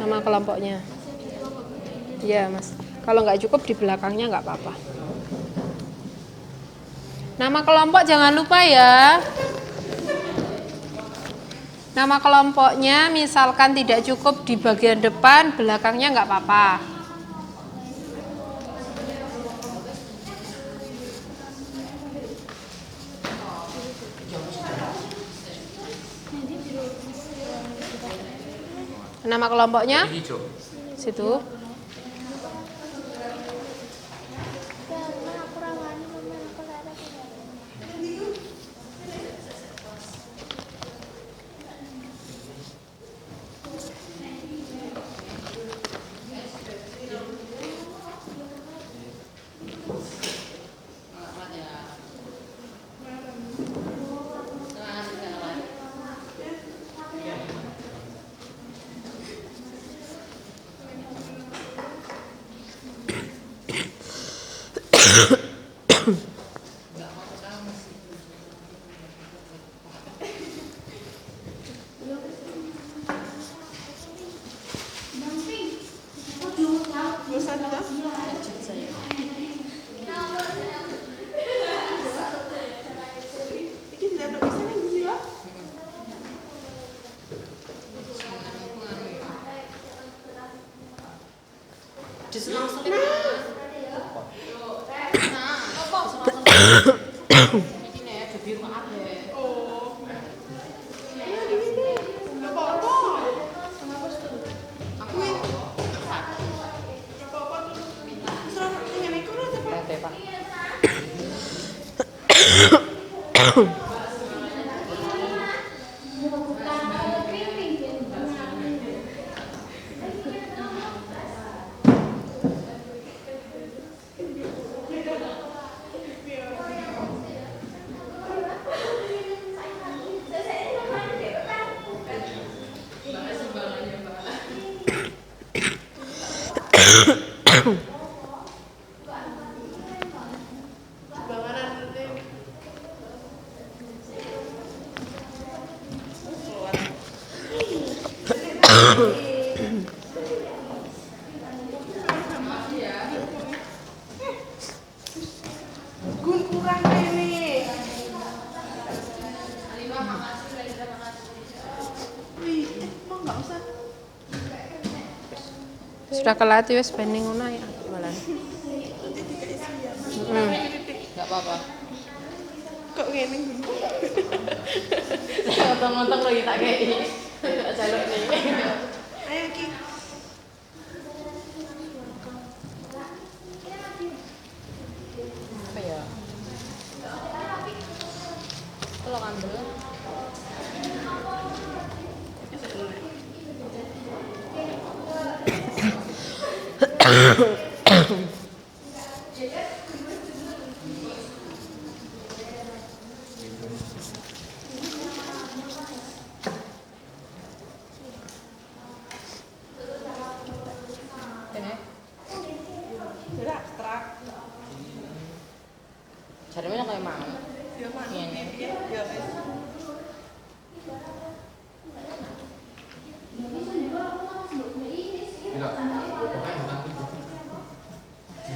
Nama kelompoknya. Iya Mas. Kalau nggak cukup di belakangnya nggak apa-apa. Nama kelompok jangan lupa ya. Nama kelompoknya misalkan tidak cukup di bagian depan, belakangnya nggak apa-apa. Nama kelompoknya? Hijau. Situ. Sudah kelatih wis banding ngono ya malan. Enggak apa-apa. Kok ngene Ngotong-ngotong lagi tak kei. Tak jaluk nih. ayo Ki. Apa ya? Kalau ambil Udah abstrak. jarumnya kayak mau. Ya mana? Ini. Ya wis. Enggak. Pokoknya bukan itu.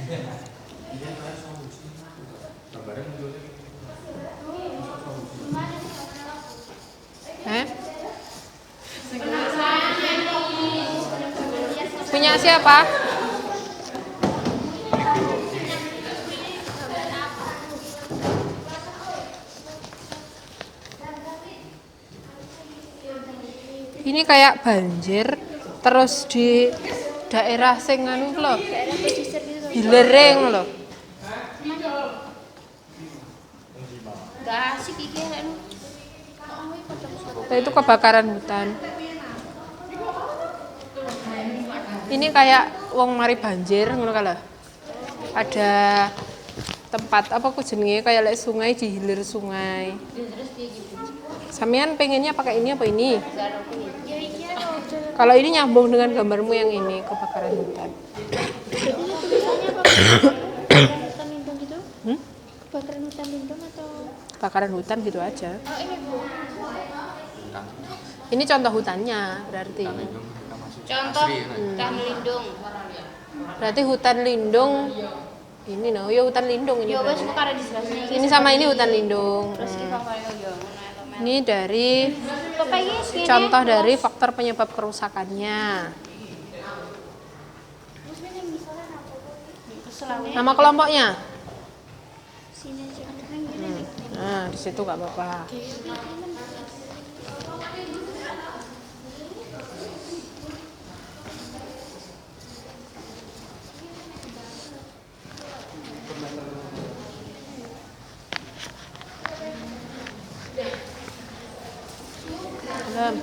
Iya, saya solusi. Gambarnya munculnya gitu. Punya siapa? Ini kayak banjir terus di daerah sing anu lho. Daerah pesisir gitu. Hilering lho. Gak asik iki anu. Nah, itu kebakaran hutan. Ini kayak wong mari banjir ngono kae lho. Ada tempat apa ku jenenge kayak lek sungai di hilir sungai. Terus dia gitu. Sampean pengennya pakai ini apa ini? Ya iya loh. Kalau ini nyambung dengan gambarmu yang ini, kebakaran hutan. Jadi itu tulisannya apa? Kebakaran hutan lindung gitu? Kebakaran hutan lindung atau? Kebakaran hutan gitu aja. Oh ini Bu. Ini contoh hutannya berarti. Contoh hutan lindung. Berarti hutan lindung ini no, ya hutan lindung ini. Ya wes berarti. muka ada di sebelahnya. Ini sama ini hutan lindung. Terus iki papayo yo ngono elemen. Ini dari Papayo sini. contoh dari faktor penyebab kerusakannya. Keselane. Nama kelompoknya? Sini aja. Neng gini. Nah, di situ nggak apa-apa. Belum.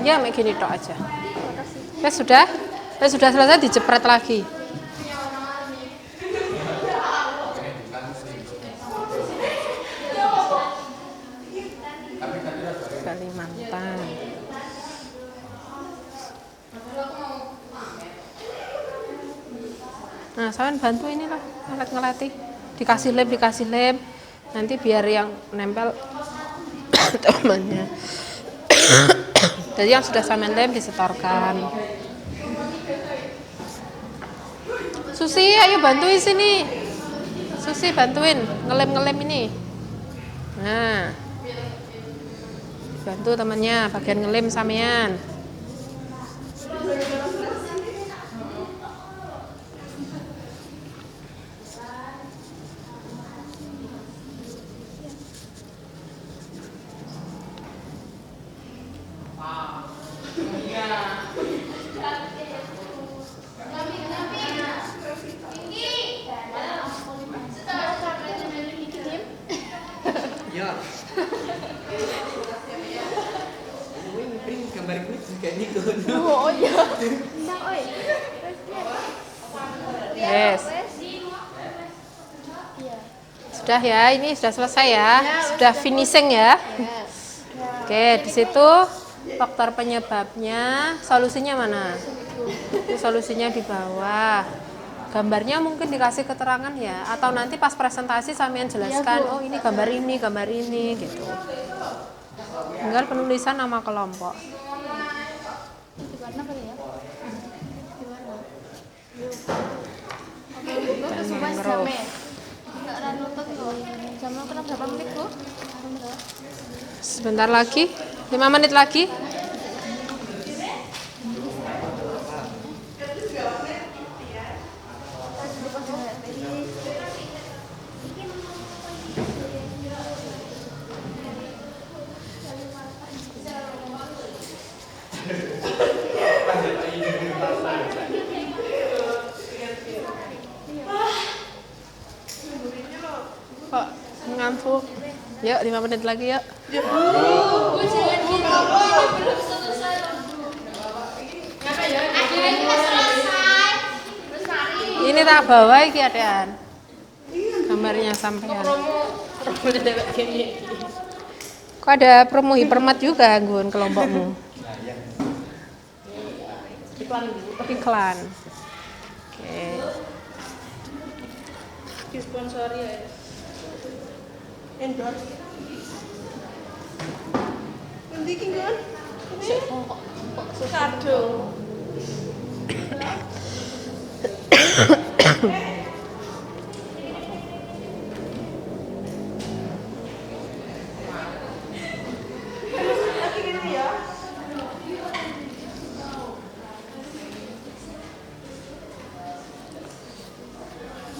Ya, kayak gini tok aja. Sudah selesai dijepret lagi. Kalimantan. Nah, saya bantu inilah ngelatih. Dikasih lem. Nanti biar yang nempel temannya. Jadi yang sudah sama lem disetorkan. Susi, ayo bantuin sini. Susi bantuin ngelem ini. Nah, bantu temannya bagian ngelem sampean. Iya. Ini print gambar gue juga ini kan. Oh iya. Nang oi. Yes. Iya. Sudah ya, ini sudah selesai ya. Sudah finishing ya. Oke, di situ faktor penyebabnya, solusinya mana? Itu solusinya di bawah. Gambarnya mungkin dikasih keterangan ya, atau nanti pas presentasi sampean jelaskan, oh ini gambar ini gitu. Tinggal penulisan nama kelompok. Di mana kali ya? Di mana? Dan mangrove. Enggak ada nonton kok. Jam nonton berapa menit, Bu? Sebentar lagi, 5 menit lagi. Kok ngantuk? Yuk, 5 menit lagi yuk. Ini tak bawa iki adean. Gambarnya sampean. Kok ada promo hipermat juga nggon kelompokmu? Iklan. Oke. Disponsori ya. Endorse. Nanti ki kan? Kado. Lagi gitu ya.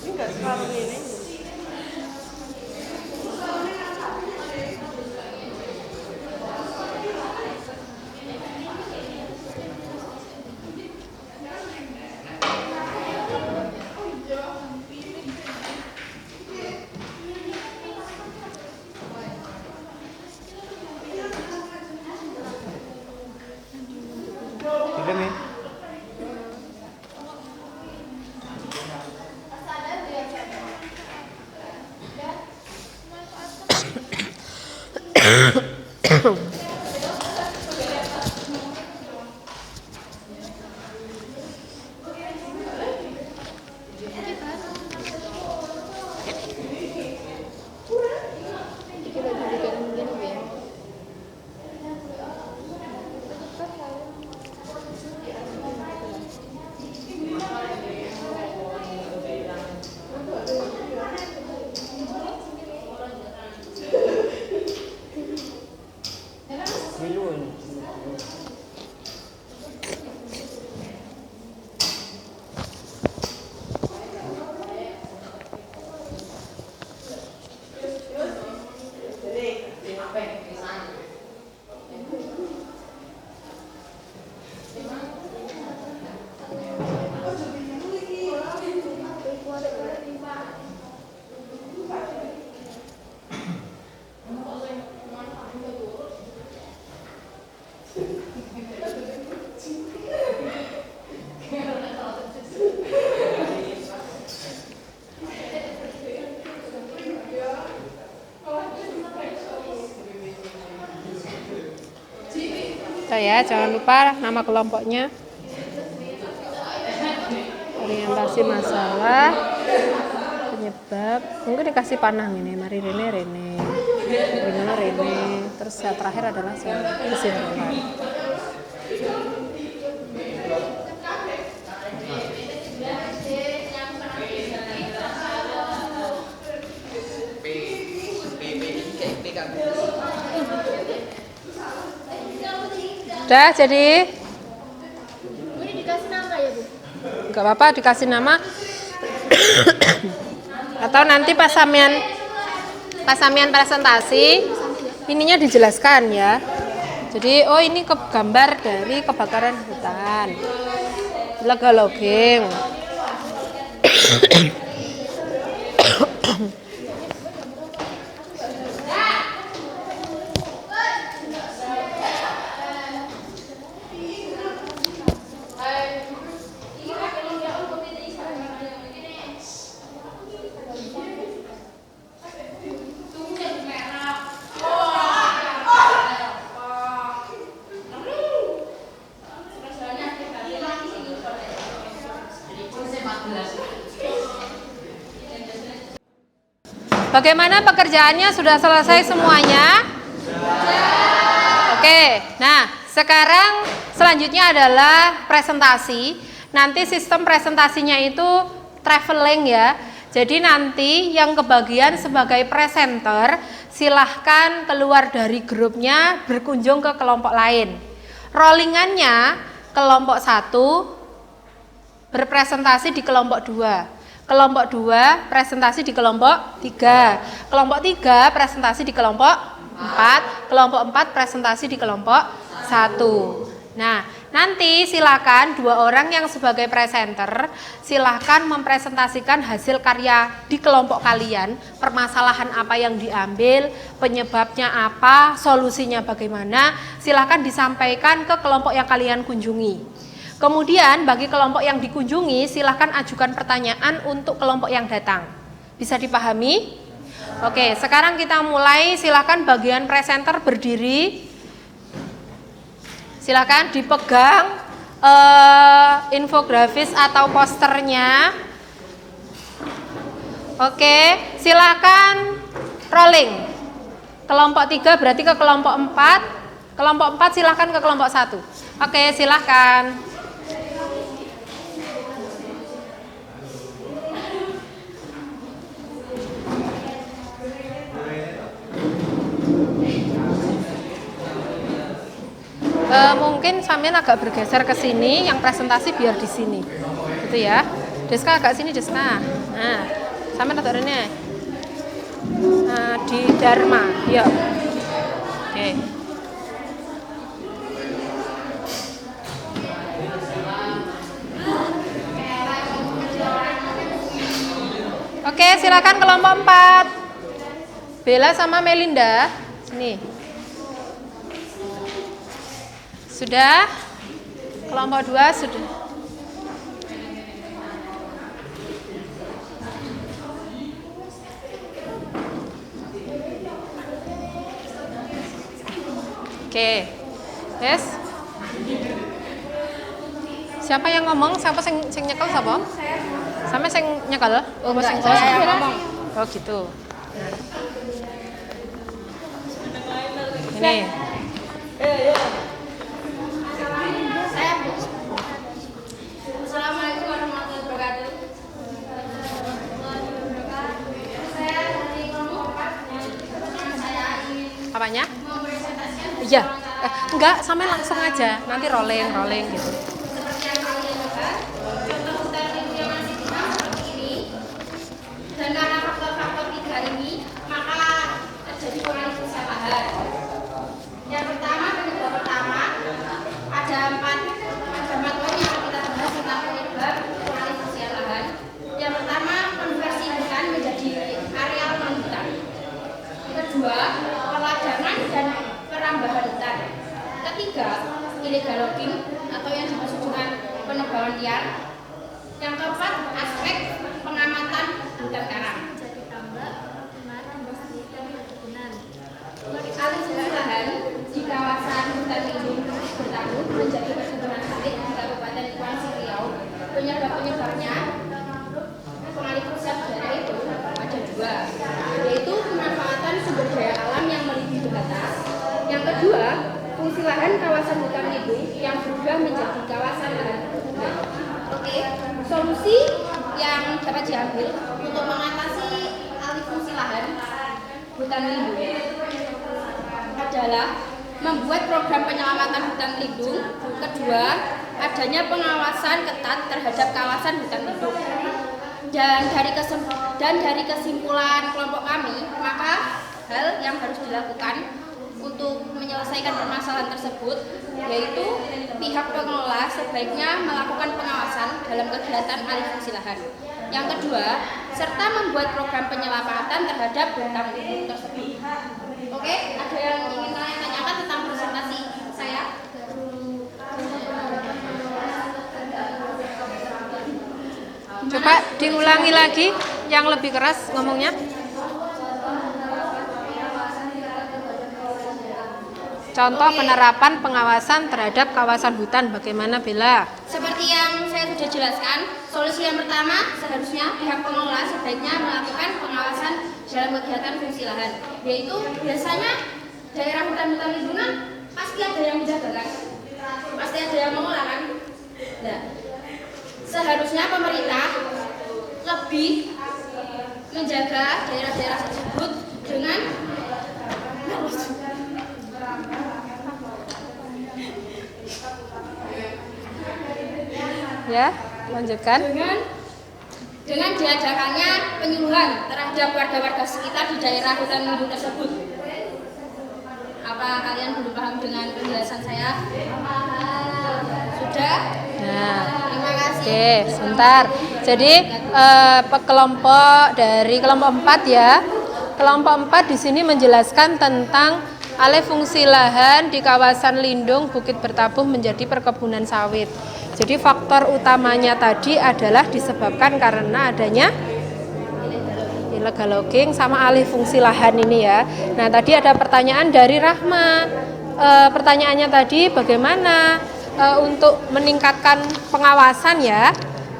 Ini enggak selalu ini. ya, jangan lupa nama kelompoknya. Orientasi masalah, penyebab. Mungkin dikasih panah ini, mari Rene. Gimana Rene. Terus yang terakhir adalah kesimpulan. Udah jadi? Ini dikasih nama ya, Bu? Enggak apa-apa dikasih nama. Atau nanti pas sampean presentasi ininya dijelaskan ya. Jadi oh ini gambar dari kebakaran hutan. Legaloging. Bagaimana pekerjaannya? Sudah selesai semuanya? Oke, nah sekarang selanjutnya adalah presentasi. Nanti sistem presentasinya itu traveling ya. Jadi nanti yang kebagian sebagai presenter silahkan keluar dari grupnya berkunjung ke kelompok lain. Rollingannya kelompok 1 berpresentasi di kelompok 2. Kelompok 2 presentasi di kelompok 3. Kelompok 3 presentasi di kelompok 4. Kelompok 4 presentasi di kelompok 1. Nah, nanti silakan 2 orang yang sebagai presenter silakan mempresentasikan hasil karya di kelompok kalian, permasalahan apa yang diambil, penyebabnya apa, solusinya bagaimana, silakan disampaikan ke kelompok yang kalian kunjungi. Kemudian bagi kelompok yang dikunjungi silahkan ajukan pertanyaan untuk kelompok yang datang. Bisa dipahami? Oke, sekarang kita mulai. Silahkan bagian presenter berdiri. Silahkan dipegang infografis atau posternya. Oke, silahkan rolling. Kelompok 3 berarti ke kelompok 4. Kelompok 4 silahkan ke kelompok 1. Oke, silahkan. Mungkin sampean agak bergeser ke sini, yang presentasi biar di sini, gitu ya. Deska agak sini, Deska. Nah, sampean agak rene. Nah, di Dharma, yuk. Oke. Oke, silakan kelompok 4. Bella sama Melinda, sini. Sudah? Kelompok 2 sudah. Oke. Yes. Siapa yang ngomong? Siapa sing nyekel siapa? Sampai sing nyekel? Oh, sing ngomong. Oh, gitu. Ini. Assalamualaikum warahmatullahi wabarakatuh. Saya dari kelompok 4. Saya ingin Apanya? Iya. Enggak, sampai langsung aja. Nanti rolling gitu. seperti yang kalian lihat, contoh hutan lindung yang masih hitam seperti ini. Dan karena faktor-faktor 3 ini, maka terjadi pengalihan lahan. Yang pertama, penyebab pertama ada 4 poin yang kita bahas tentang penyebab pengalihan lahan. Yang pertama, konversi hutan menjadi areal non-hutan. Kedua, peladangan dan perambahan hutan. Ketiga, illegal logging atau yang dimaksud dengan penebangan liar. Yang keempat, aspek pengamatan hutan karang. Alih fungsi lahan di kawasan hutan lindung bertambah penyebab-penyebabnya pengalihan daerah itu ada dua, yaitu pemanfaatan sumber daya alam yang melebihi batas. Yang kedua, fungsi lahan kawasan hutan lindung yang berubah menjadi kawasan lahan perkebunan. Oke, solusi yang dapat diambil untuk mengatasi alih fungsi lahan hutan lindung adalah membuat program penyelamatan hutan lindung. Kedua, adanya pengawasan ketat terhadap kawasan hutan lindung. Dan dari kesimpulan kelompok kami, maka hal yang harus dilakukan untuk menyelesaikan permasalahan tersebut yaitu pihak pengelola sebaiknya melakukan pengawasan dalam kegiatan alih fungsi lahan. Yang kedua, serta membuat program penyelamatan terhadap hutan lindung tersebut. Oke, ada yang ingin kalian tanyakan tentang presentasi saya? Coba diulangi lagi yang lebih keras ngomongnya. Contoh penerapan pengawasan terhadap kawasan hutan bagaimana, Bella? Seperti yang saya sudah jelaskan, solusi yang pertama seharusnya pihak pengelola sebaiknya melakukan pengawasan dalam kegiatan fungsi lahan, yaitu biasanya daerah hutan-hutan lindungan pasti ada yang menjaga kan? Pasti ada yang mengelola kan? Nah, seharusnya pemerintah lebih menjaga daerah-daerah tersebut dengan Ya, lanjutkan. dengan diadakannya penyuluhan terhadap warga-warga sekitar di daerah hutan lindung tersebut. Apa kalian belum paham dengan penjelasan saya? Sudah? Nah, Terima kasih. oke, sebentar. Jadi kelompok 4 ya. Kelompok 4 di sini menjelaskan tentang alih fungsi lahan di kawasan lindung Bukit Bertabuh menjadi perkebunan sawit. Jadi faktor utamanya tadi adalah disebabkan karena adanya illegal logging sama alih fungsi lahan ini ya. Nah, tadi ada pertanyaan dari Rahma. Pertanyaannya tadi bagaimana untuk meningkatkan pengawasan ya.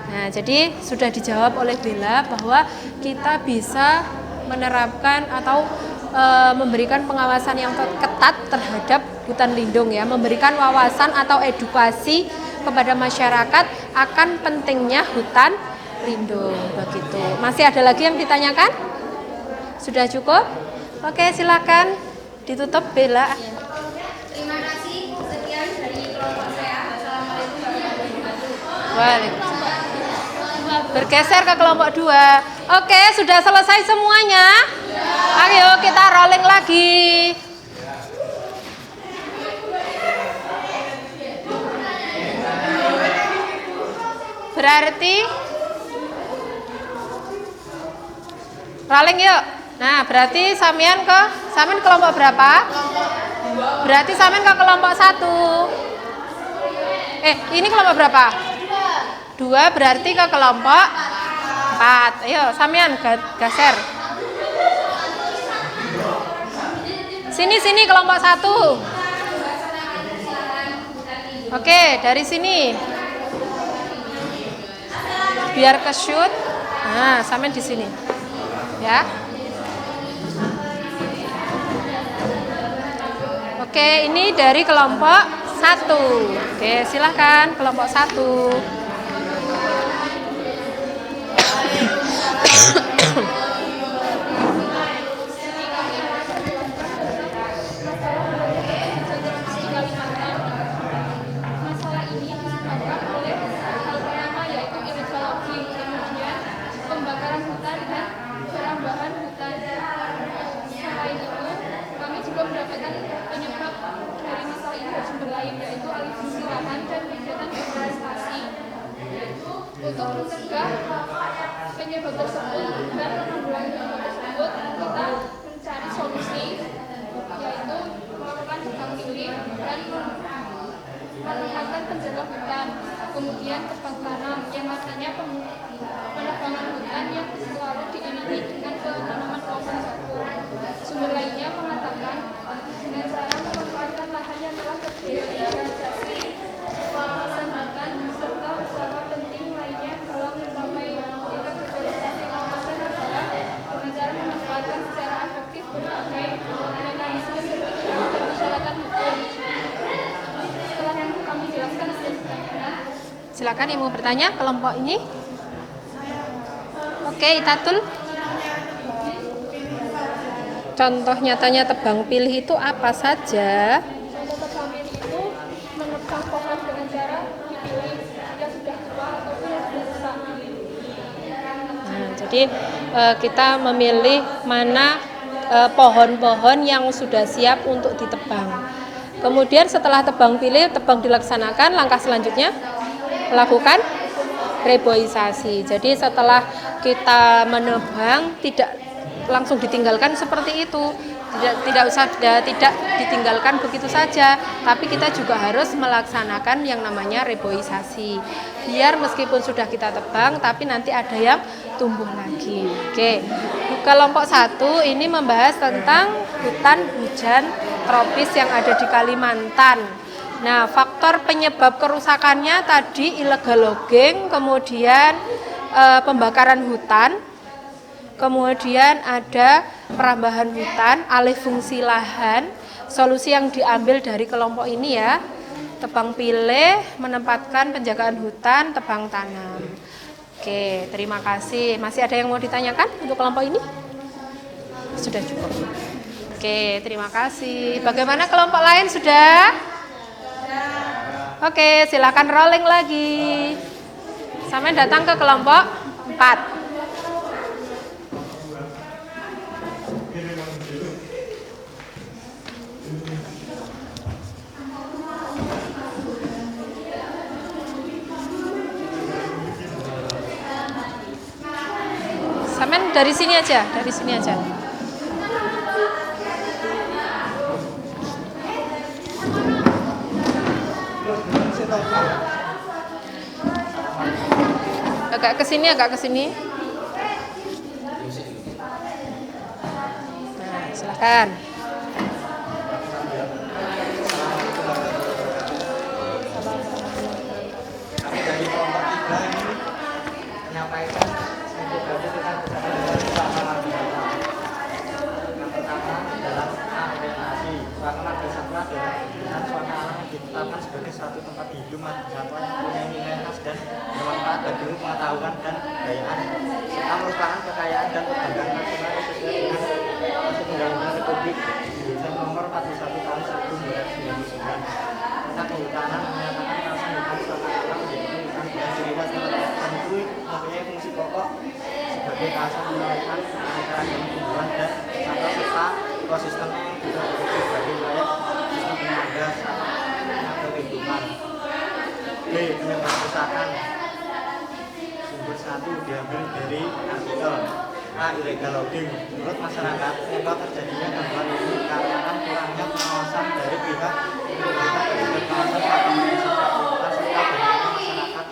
Nah, jadi sudah dijawab oleh Bella bahwa kita bisa menerapkan atau memberikan pengawasan yang ketat terhadap hutan lindung ya, memberikan wawasan atau edukasi kepada masyarakat akan pentingnya hutan lindung begitu. Masih ada lagi yang ditanyakan? Sudah cukup? Oke, silakan ditutup Bella. Terima kasih. Sekian dari kelompok saya. Assalamualaikum warahmatullahi wabarakatuh. Waalaikumsalam. Bergeser ke kelompok 2. Oke, sudah selesai semuanya? Ayo kita rolling lagi. Berarti rolling yuk. Nah, berarti sampean kelompok berapa? Berarti sampean ke kelompok 1. Ini kelompok berapa? 2, berarti ke kelompok 4. Ayo, sampean geser. Sini kelompok 1. Oke, dari sini. Biar ke shoot. Nah, sampean di sini. Ya. Oke, ini dari kelompok 1. Oke, silahkan kelompok 1. Masalah ini disebabkan oleh hal pertama yaitu illegal logging, kemudian pembakaran hutan dan perambahan hutan. Selain itu, kami juga mendapatkan penyebab dari masalah ini dari sumber lain yaitu alih fungsi lahan dan kegiatan deforestasi. Untuk mencegah penyebab tersebut dan menanggulangi penyebab tersebut, kita mencari solusi yaitu melakukan tebang pilih dan menempatkan penjaga hutan, kemudian tebang tanam yang artinya penebangan hutan yang selalu diiringi dengan penanaman pohon sagu. Sumber lainnya mengatakan dengan cara memanfaatkan lahan yang telah terdiri dari kawasan hutan serta usaha penting lainnya Silakan yang mau bertanya kelompok ini. Oke, Itatul. Contoh nyatanya tebang pilih itu apa saja? Contoh tebang pilih itu menebang pohon dengan cara dipilih yang sudah tua ataupun yang sudah rusak. Nah, jadi kita memilih mana pohon-pohon yang sudah siap untuk ditebang. Kemudian setelah tebang pilih, tebang dilaksanakan, langkah selanjutnya melakukan reboisasi. Jadi setelah kita menebang tidak langsung ditinggalkan seperti itu. Tidak ditinggalkan begitu saja, tapi kita juga harus melaksanakan yang namanya reboisasi. Biar meskipun sudah kita tebang, tapi nanti ada yang tumbuh lagi. Oke. Kelompok 1 ini membahas tentang hutan hujan tropis yang ada di Kalimantan. Nah, faktor penyebab kerusakannya tadi illegal logging, kemudian pembakaran hutan, kemudian ada perambahan hutan, alih fungsi lahan. Solusi yang diambil dari kelompok ini ya, tebang pilih, menempatkan penjagaan hutan, tebang tanam. Oke, terima kasih. Masih ada yang mau ditanyakan untuk kelompok ini? Sudah cukup. Oke, terima kasih. Bagaimana kelompok lain sudah? Oke, silakan rolling lagi. Sampai datang ke kelompok 4. Samen dari sini aja, dari sini aja. Agak ke sini, agak ke sini. Nah, silakan. Kami dari kelompok 3 ini menyampaikan untuk kita bersama yang pertama adalah orientasi suasana marga satwa dan suasana alam yang ditetapkan sebagai suatu tempat hidup marga satwa yang punya nilai khas dan bermanfaat bagi pengetahuan dan kekayaan serta merupakan kekayaan dan kebanggaan nasional sesuai dengan Konstitusi Undang-Undang Republik Indonesia Nomor 41 Tahun 1999 tentang kehutanan menyatakan kawasan hutan suasana alam menjadi hutan dengan ciri khas tertentu mempunyai fungsi pokok sebagai kawasan penelitian keanekaragaman tumbuhan dan satwa serta ekosistemnya yang juga bekerja sebagai wilayah sistem penyangga kehidupan. B. Penyebab kerusakan. Sumber 1 diambil dari artikel A. Illegal logging. Menurut masyarakat, penyebab terjadinya gangguan ini karena kurangnya pengawasan dari pihak pemerintah terhadap kawasan wisata serta banyaknya masyarakat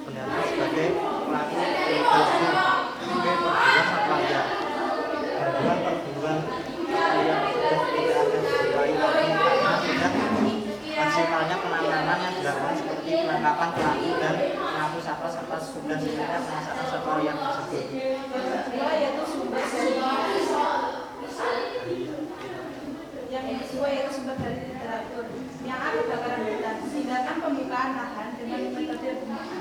benar sebagai pelaku illegal logging. B. Perburuan satwa liar. Perburuan yang sudah tidak ada dimulai logging karena sudah maksimalnya penanganan yang dilakukan seperti penangkapan pelaku dan pelaku satwa serta sudah sebenarnya pengasaran satwa liar tersebut. Yang kedua yaitu sumber dari literatur. Yang A. Kebakaran hutan. Tindakan pembukaan lahan dengan metode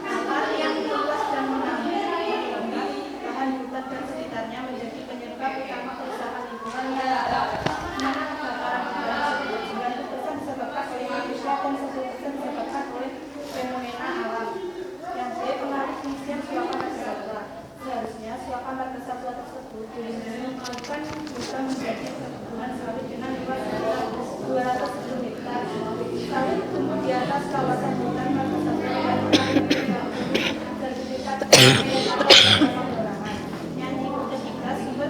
bakar yang luas dan menambah lahan hutan dan sekitarnya menjadi penyebab utama kerusakan lingkungan yang ada. Mana kebakaran hutan 90% disebabkan oleh manusia dan 10% disebabkan oleh fenomena alam. Yang B. Pengaruh fungsian suaka marga satwa. Seharusnya suaka marga satwa tersebut dilindungi bukan menjadi perkebunan sawit dengan luas 210 hektar. Sawit tumbuh di atas kawasan hutan marga satwa dan sertifikat yang ketiga sumber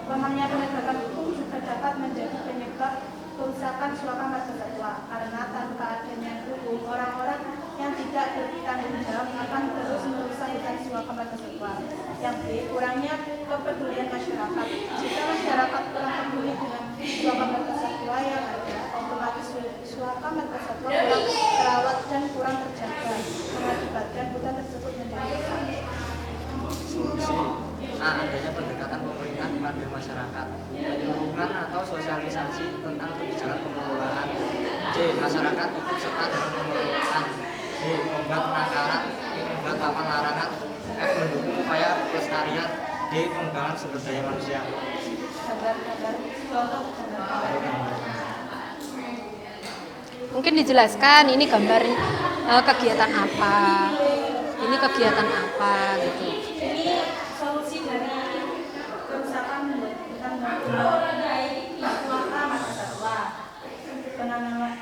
lemahnya penegakan hukum juga dapat menjadi penyebab kerusakan suaka marga satwa karena tanpa adanya hukum orang-orang yang tidak bertanggung jawab akan terus merusak hutan suaka marga satwa. Yang B. Kurangnya kepedulian masyarakat. Jika masyarakat kurang peduli dengan suaka marga satwa yang ada, otomatis suaka marga satwa kurang terawat dan kurang terjaga, mengakibatkan hutan tersebut menjadi rusak. Solusi A. Adanya pendekatan pemerintah kepada masyarakat, penyuluhan atau sosialisasi tentang kebijakan pengelolaan Masyarakat ikut serta dalam pengelolaan. D. Membuat penangkaran. E. Membuat papan larangan. F. Mendukung upaya pelestarian. D. Pengembangan sumber daya manusia. Gambar-gambar contoh gambar-gambar. Mungkin dijelaskan ini gambar kegiatan apa, ini kegiatan apa gitu. Ini solusi dari kerusakan hutan suaka marga satwa, penanaman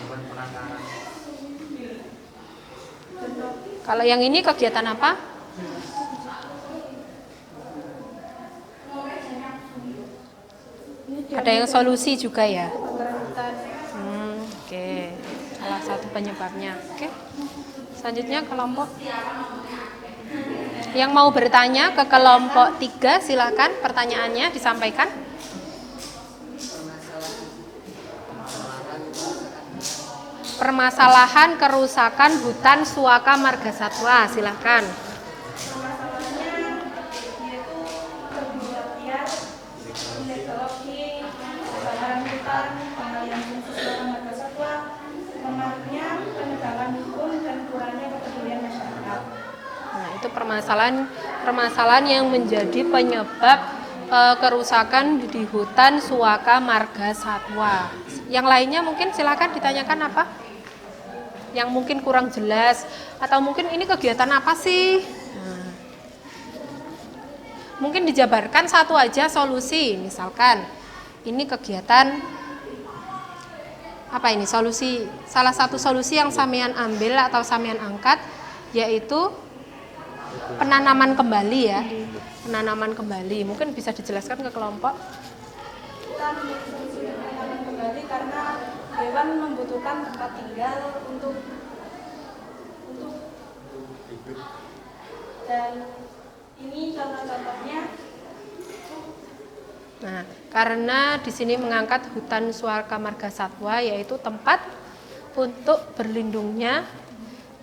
Membuat penangkaran. Kalau yang ini kegiatan apa? Ada yang solusi juga ya. Oke. Salah satu penyebabnya. Oke. Selanjutnya kelompok yang mau bertanya ke kelompok 3 silakan pertanyaannya disampaikan. Permasalahan kerusakan hutan suaka marga satwa, silakan. Masalahnya yaitu kebijakan, illegal logging, kebakaran hutan, pengalihan fungsi suaka marga satwa, lemahnya penegakan hukum dan kurangnya kepedulian masyarakat. Nah, itu permasalahan yang menjadi penyebab kerusakan di hutan suaka marga satwa. Yang lainnya mungkin silakan ditanyakan apa? Yang mungkin kurang jelas atau mungkin ini kegiatan apa sih? Nah, mungkin dijabarkan satu aja solusi, misalkan ini kegiatan apa ini solusi, salah satu solusi yang sampean ambil atau sampean angkat yaitu penanaman kembali ya, penanaman kembali. Mungkin bisa dijelaskan ke kelompok. Kita memiliki penanaman kembali karena hewan membutuhkan tempat tinggal untuk dan ini contoh-contohnya. Nah, karena di sini mengangkat hutan suaka marga satwa yaitu tempat untuk berlindungnya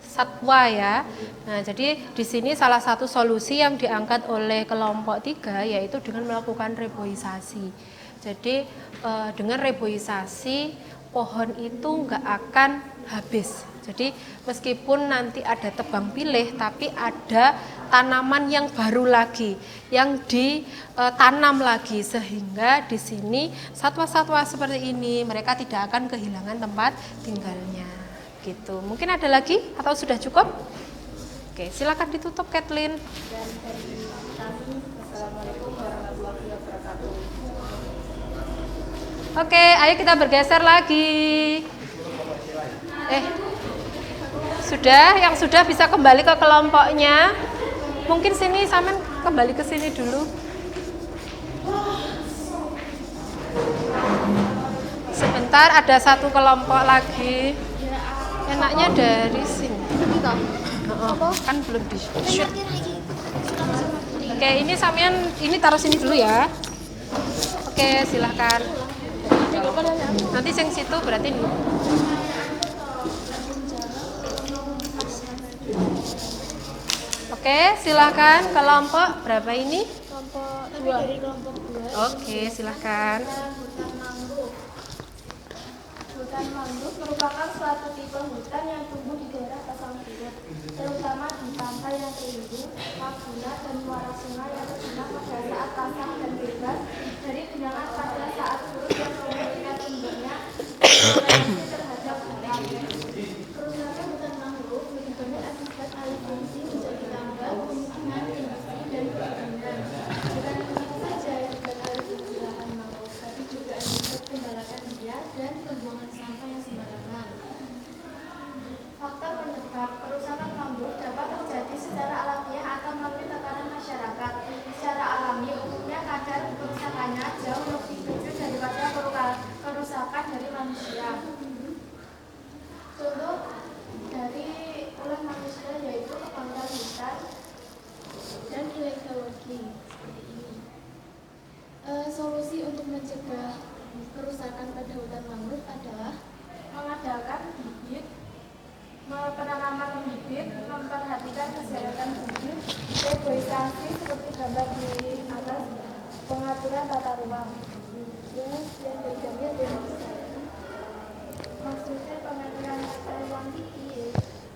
satwa ya. Nah, jadi di sini salah satu solusi yang diangkat oleh kelompok 3 yaitu dengan melakukan reboisasi. Jadi dengan reboisasi pohon itu nggak akan habis. Jadi meskipun nanti ada tebang pilih, tapi ada tanaman yang baru lagi, yang ditanam lagi sehingga di sini satwa-satwa seperti ini mereka tidak akan kehilangan tempat tinggalnya. Gitu. Mungkin ada lagi atau sudah cukup? Oke, silakan ditutup, Kathleen. Assalamualaikum warahmatullahi wabarakatuh. Oke, ayo kita bergeser lagi. Yang sudah bisa kembali ke kelompoknya. Mungkin sini Samen kembali ke sini dulu. Sebentar, ada satu kelompok lagi. Enaknya dari sini. Kan belum di shoot. Oke, ini Samen ini taruh sini dulu ya. Oke, silahkan. Nanti yang situ berarti ini. Oke, silahkan kelompok berapa ini? Kelompok 2. Dari kelompok 2. Oke, silahkan. Hutan mangrove merupakan suatu tipe hutan yang tumbuh di daerah pasang surut, terutama di pantai yang terlindung, laguna dan muara sungai yang tergenang pada saat pasang dan bebas dari genangan pada saat surut yang memulihkan sumbernya terhadap hutan. Kerusakan hutan mangrove lebih banyak akibat alih fungsi menjadi tambang, pemukiman, industri, dan perkebunan. Bukan itu saja akibat alih fungsi lahan mangrove, tapi juga akibat pembalakan liar dan pembuangan sampah yang sembarangan. Faktor penyebab kerusakan mangrove dapat terjadi secara alamiah atau melalui tekanan masyarakat. Secara alami, umumnya kadar kerusakannya jauh lebih kecil daripada kerusakan dari manusia. Contoh dari ulah manusia yaitu kebakaran hutan dan illegal logging seperti ini. Solusi untuk mencegah kerusakan pada hutan mangrove adalah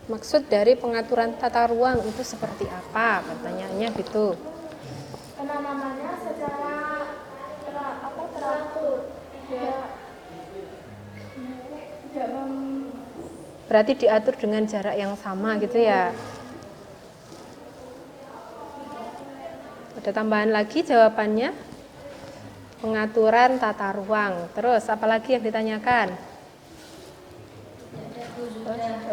Maksud dari pengaturan tata ruang itu seperti apa? Pertanyaannya gitu. Penanamannya secara teratur, tidak Berarti diatur dengan jarak yang sama gitu ya. Ada tambahan lagi jawabannya? Pengaturan tata ruang. Terus apalagi yang ditanyakan?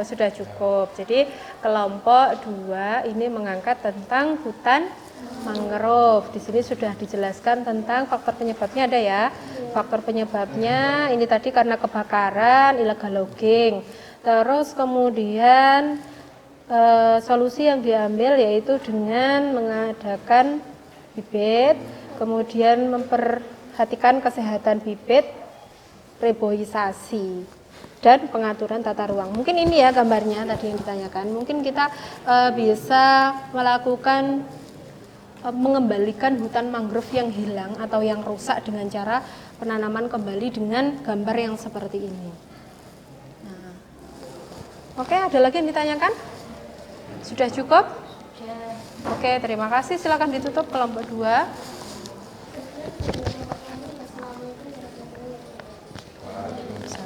Sudah cukup. Jadi kelompok 2 ini mengangkat tentang hutan mangrove. Di sini sudah dijelaskan tentang faktor penyebabnya ada ya. Faktor penyebabnya ini tadi karena kebakaran, illegal logging. Terus kemudian solusi yang diambil yaitu dengan mengadakan bibit, kemudian memperhatikan kesehatan bibit, reboisasi, dan pengaturan tata ruang. Mungkin ini ya gambarnya tadi yang ditanyakan. Mungkin kita bisa melakukan mengembalikan hutan mangrove yang hilang atau yang rusak dengan cara penanaman kembali dengan gambar yang seperti ini. Nah. Oke, ada lagi yang ditanyakan? Sudah cukup? Oke, terima kasih. Silakan ditutup kelompok 2.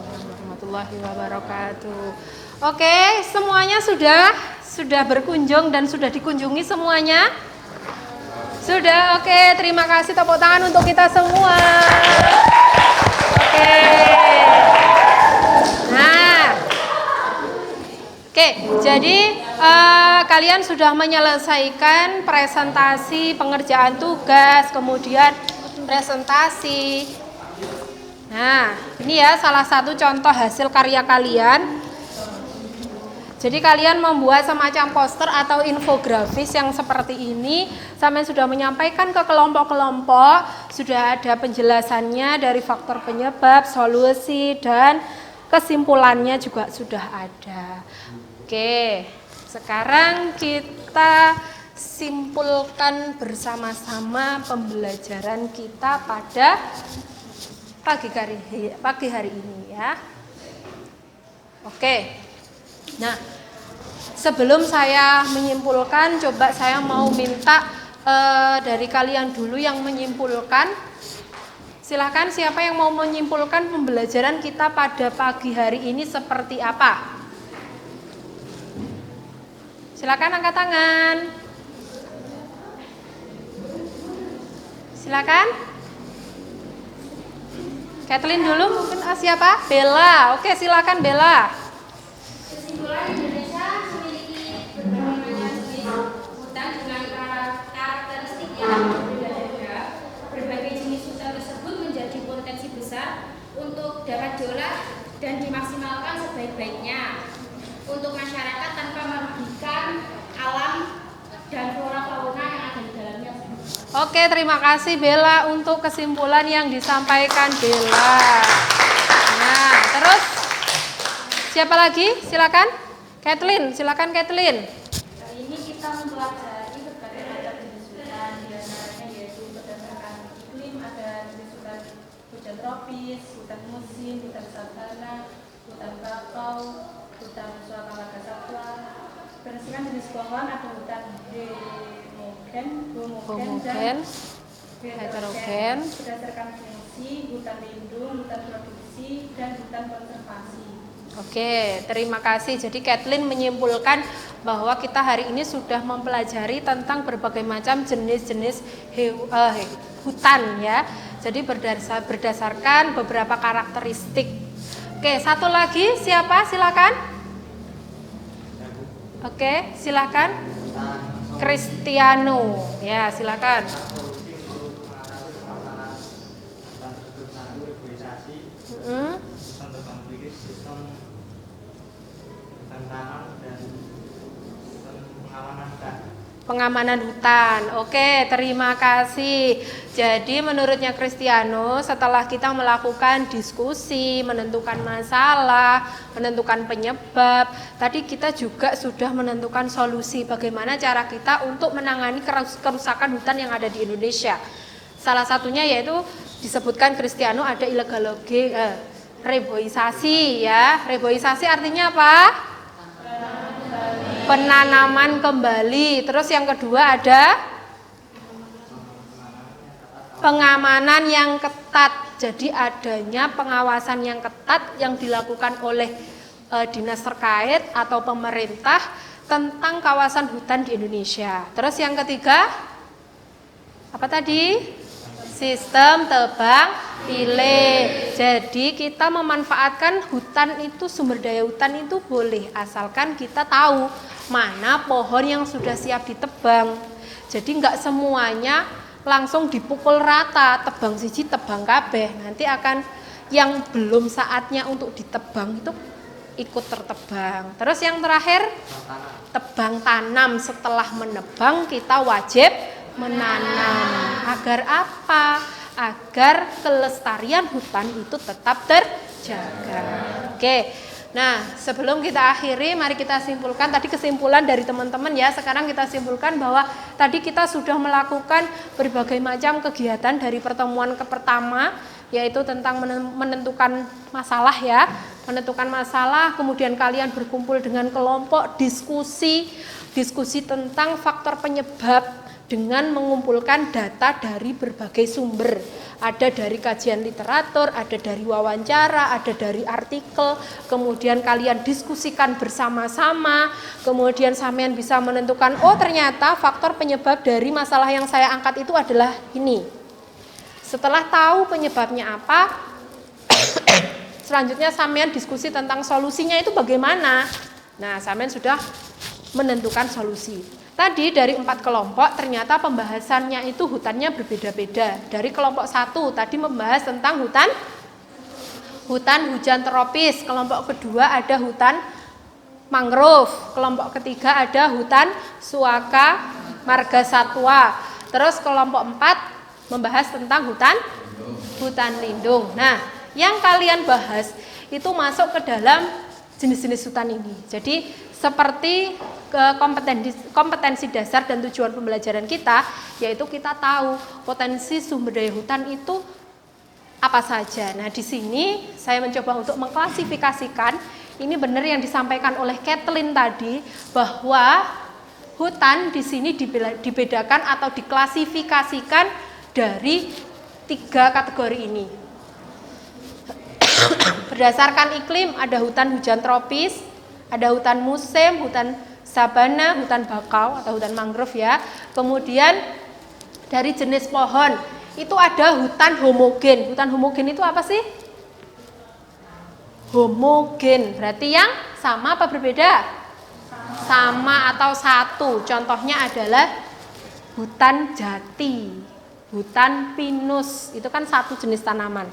Warahmatullahi wabarakatuh. Oke, semuanya sudah berkunjung dan sudah dikunjungi semuanya? Sudah, oke. Terima kasih, tepuk tangan untuk kita semua. Oke. Nah, oke. Jadi kalian sudah menyelesaikan presentasi pengerjaan tugas, kemudian presentasi. Nah, ini ya salah satu contoh hasil karya kalian. Jadi kalian membuat semacam poster atau infografis yang seperti ini, sampai sudah menyampaikan ke kelompok-kelompok, sudah ada penjelasannya dari faktor penyebab, solusi, dan kesimpulannya juga sudah ada. Oke, sekarang kita simpulkan bersama-sama pembelajaran kita pada pagi hari ini ya. Oke. Nah, sebelum saya menyimpulkan, coba saya mau minta dari kalian dulu yang menyimpulkan. Silakan, siapa yang mau menyimpulkan pembelajaran kita pada pagi hari ini seperti apa? Silakan angkat tangan. Silakan. Kathleen dulu mungkin. Siapa? Bella. Oke, silakan Bella. Kesimpulan, Indonesia memiliki berbagai macam jenis hutan dengan karakteristik yang berbeda-beda. Berbagai jenis hutan tersebut menjadi potensi besar untuk dapat diolah dan dimaksimalkan sebaik-baiknya untuk masyarakat tanpa merugikan alam dan flora fauna yang ada di dalamnya. Oke, terima kasih Bella untuk kesimpulan yang disampaikan Bella. Nah, terus siapa lagi? Silakan. Kathleen, silakan Kathleen. Kali ini kita mempelajari berbagai macam jenis hutan, di antaranya yaitu berdasarkan iklim ada jenis hutan hujan tropis, hutan musim, hutan sabana, hutan bakau, hutan swakalaga satwa. Berdasarkan jenis pohon ada hutan homogen dan heterogen. Berdasarkan fungsi, hutan lindung, hutan produksi, dan hutan konservasi. Oke, terima kasih. Jadi Kathleen menyimpulkan bahwa kita hari ini sudah mempelajari tentang berbagai macam jenis-jenis hutan ya. Jadi berdasarkan beberapa karakteristik. Oke, satu lagi siapa? Silakan. Oke, silakan. Cristiano. Ya, silakan. Pengamanan hutan. Oke, terima kasih. Jadi menurutnya Cristiano, setelah kita melakukan diskusi, menentukan masalah, menentukan penyebab, tadi kita juga sudah menentukan solusi bagaimana cara kita untuk menangani kerusakan hutan yang ada di Indonesia. Salah satunya yaitu disebutkan Cristiano ada illegal logging, reboisasi ya. Reboisasi artinya apa? penanaman kembali. Terus yang kedua ada pengamanan yang ketat. Jadi adanya pengawasan yang ketat yang dilakukan oleh dinas terkait atau pemerintah tentang kawasan hutan di Indonesia. Terus yang ketiga apa tadi? Sistem tebang pilih. Jadi kita memanfaatkan hutan itu, sumber daya hutan itu boleh asalkan kita tahu mana pohon yang sudah siap ditebang. Jadi enggak semuanya langsung dipukul rata, tebang siji tebang kabeh. Nanti akan yang belum saatnya untuk ditebang itu ikut tertebang. Terus yang terakhir tebang tanam. Setelah menebang kita wajib menanam. Agar apa? Agar kelestarian hutan itu tetap terjaga. Oke. Nah, sebelum kita akhiri, mari kita simpulkan tadi kesimpulan dari teman-teman ya. Sekarang kita simpulkan bahwa tadi kita sudah melakukan berbagai macam kegiatan dari pertemuan pertama, yaitu tentang menentukan masalah ya. Menentukan masalah, kemudian kalian berkumpul dengan kelompok, diskusi tentang faktor penyebab dengan mengumpulkan data dari berbagai sumber. Ada dari kajian literatur, ada dari wawancara, ada dari artikel, kemudian kalian diskusikan bersama-sama, kemudian sampean bisa menentukan, oh ternyata faktor penyebab dari masalah yang saya angkat itu adalah ini. Setelah tahu penyebabnya apa, selanjutnya sampean diskusi tentang solusinya itu bagaimana. Nah, sampean sudah menentukan solusi. Tadi dari 4 kelompok ternyata pembahasannya itu hutannya berbeda-beda. Dari kelompok 1 tadi membahas tentang hutan hujan tropis. Kelompok kedua ada hutan mangrove. Kelompok ketiga ada hutan suaka marga satwa. Terus kelompok 4 membahas tentang hutan lindung. Nah, yang kalian bahas itu masuk ke dalam jenis-jenis hutan ini. Jadi seperti kompetensi dasar dan tujuan pembelajaran kita, yaitu kita tahu potensi sumber daya hutan itu apa saja. Nah, di sini saya mencoba untuk mengklasifikasikan, ini benar yang disampaikan oleh Kathleen tadi, bahwa hutan di sini dibedakan atau diklasifikasikan dari 3 kategori ini. Berdasarkan iklim ada hutan hujan tropis, ada hutan musim, hutan sabana, hutan bakau atau hutan mangrove ya. Kemudian dari jenis pohon itu ada hutan homogen. Hutan homogen itu apa sih? Homogen berarti yang sama apa berbeda? Sama atau satu. Contohnya adalah hutan jati, hutan pinus, itu kan satu jenis tanaman.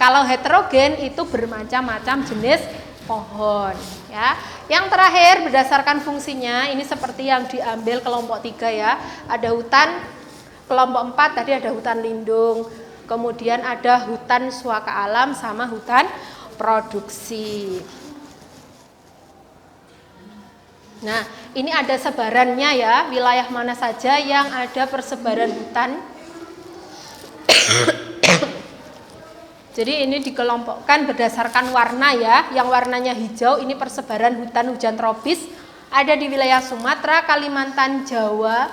Kalau heterogen itu bermacam-macam jenis pohon ya. Yang terakhir berdasarkan fungsinya ini seperti yang diambil kelompok 3 ya. Ada hutan, kelompok 4 tadi ada hutan lindung, kemudian ada hutan suaka alam sama hutan produksi. Nah, ini ada sebarannya ya, wilayah mana saja yang ada persebaran hutan. Jadi ini dikelompokkan berdasarkan warna ya. Yang warnanya hijau ini persebaran hutan hujan tropis. Ada di wilayah Sumatera, Kalimantan, Jawa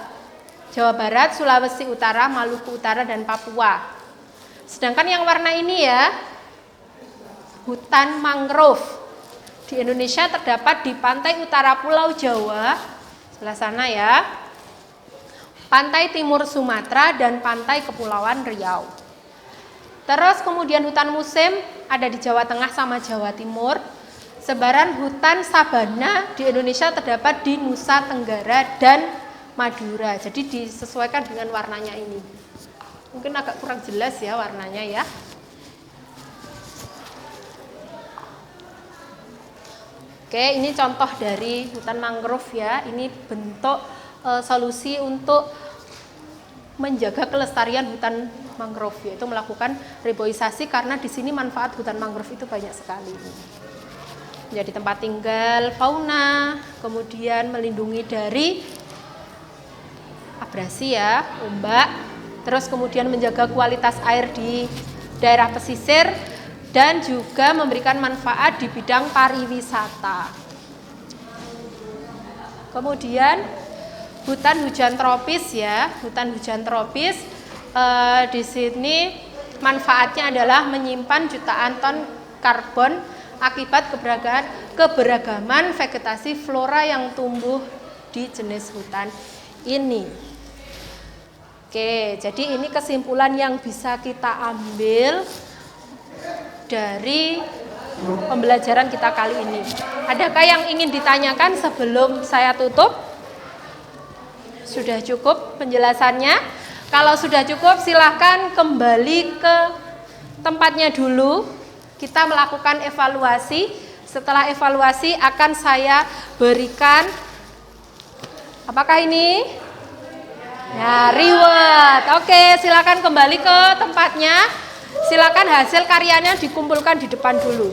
Barat, Sulawesi Utara, Maluku Utara, dan Papua. Sedangkan yang warna ini ya, hutan mangrove. Di Indonesia terdapat di pantai utara Pulau Jawa, sebelah sana ya, pantai timur Sumatera, dan pantai Kepulauan Riau. Terus kemudian hutan musim ada di Jawa Tengah sama Jawa Timur. Sebaran hutan sabana di Indonesia terdapat di Nusa Tenggara dan Madura. Jadi disesuaikan dengan warnanya ini. Mungkin agak kurang jelas ya warnanya ya. Oke, ini contoh dari hutan mangrove ya. Ini bentuk solusi untuk menjaga kelestarian hutan mangrove, yaitu melakukan reboisasi, karena di sini manfaat hutan mangrove itu banyak sekali. Jadi tempat tinggal fauna, kemudian melindungi dari abrasi ya, ombak, terus kemudian menjaga kualitas air di daerah pesisir, dan juga memberikan manfaat di bidang pariwisata. Kemudian hutan hujan tropis ya, hutan hujan tropis di sini manfaatnya adalah menyimpan jutaan ton karbon akibat keberagaman vegetasi flora yang tumbuh di jenis hutan ini. Oke, jadi ini kesimpulan yang bisa kita ambil dari pembelajaran kita kali ini. Adakah yang ingin ditanyakan sebelum saya tutup? Sudah cukup penjelasannya? Kalau sudah cukup silahkan kembali ke tempatnya dulu. Kita melakukan evaluasi. Setelah evaluasi akan saya berikan, apakah ini? Ya, reward. Oke, silakan kembali ke tempatnya. Silakan hasil karyanya dikumpulkan di depan dulu.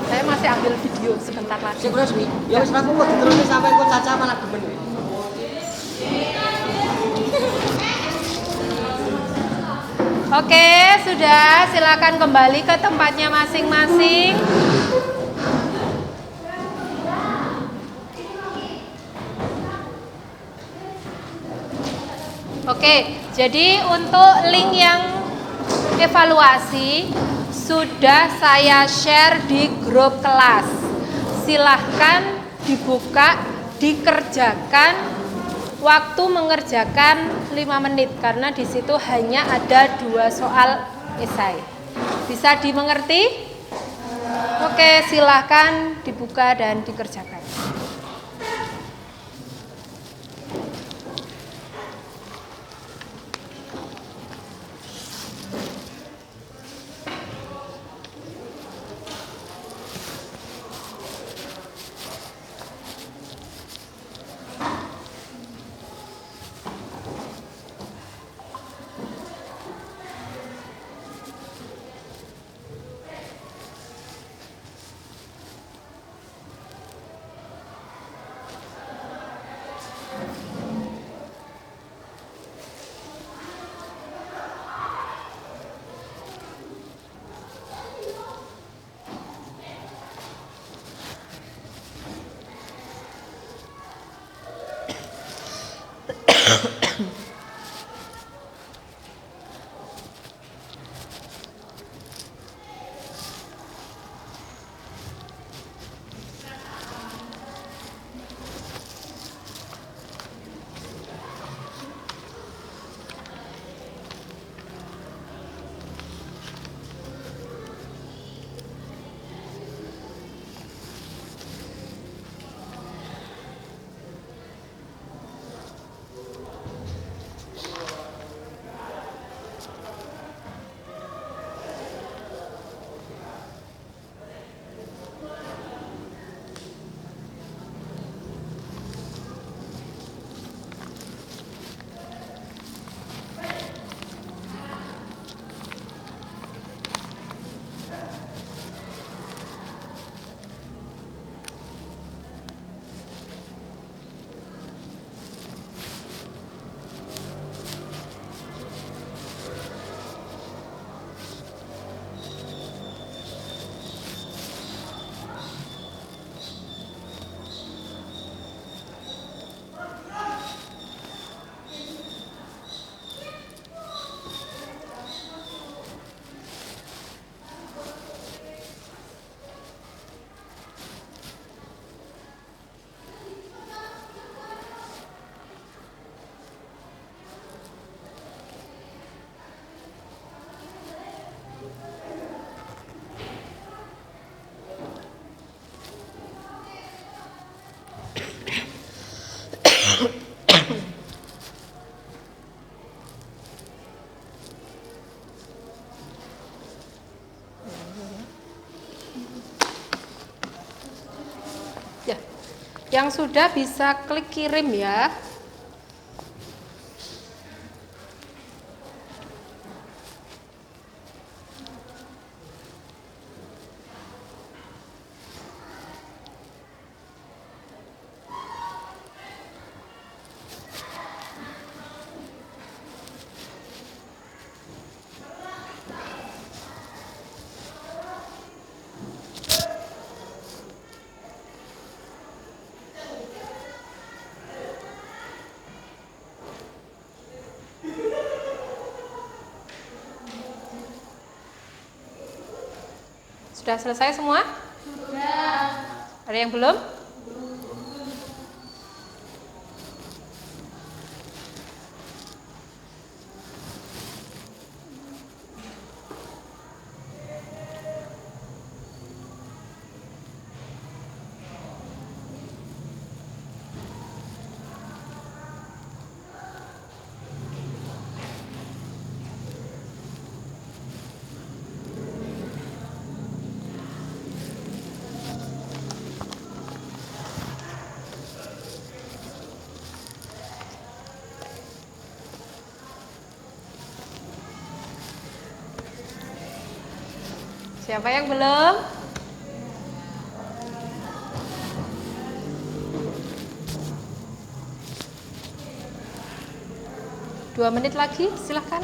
Saya masih ambil video sebentar lagi. Ya wis aku kok diterusne sampai kok Caca malah demen. Oke, sudah. Silakan kembali ke tempatnya masing-masing. Oke, jadi untuk link yang evaluasi sudah saya share di grup kelas. Silahkan dibuka, dikerjakan. Waktu mengerjakan 5 menit karena di situ hanya ada 2 soal esai. Bisa dimengerti? Oke, silahkan dibuka dan dikerjakan. Yang sudah bisa klik kirim ya. Sudah selesai semua? Sudah. Ada yang belum? Siapa yang belum? Dua menit lagi, silahkan.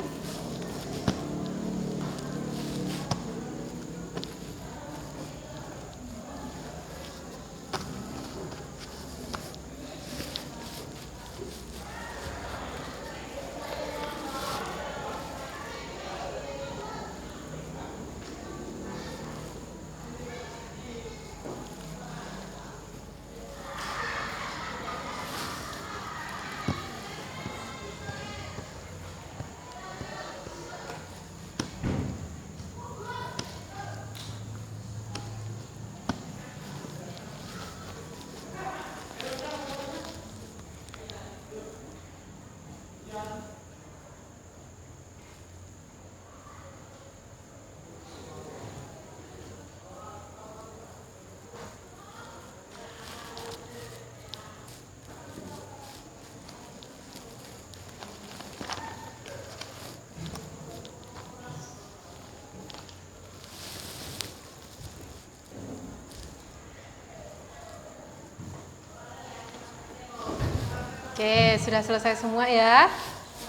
Oke, sudah selesai semua ya?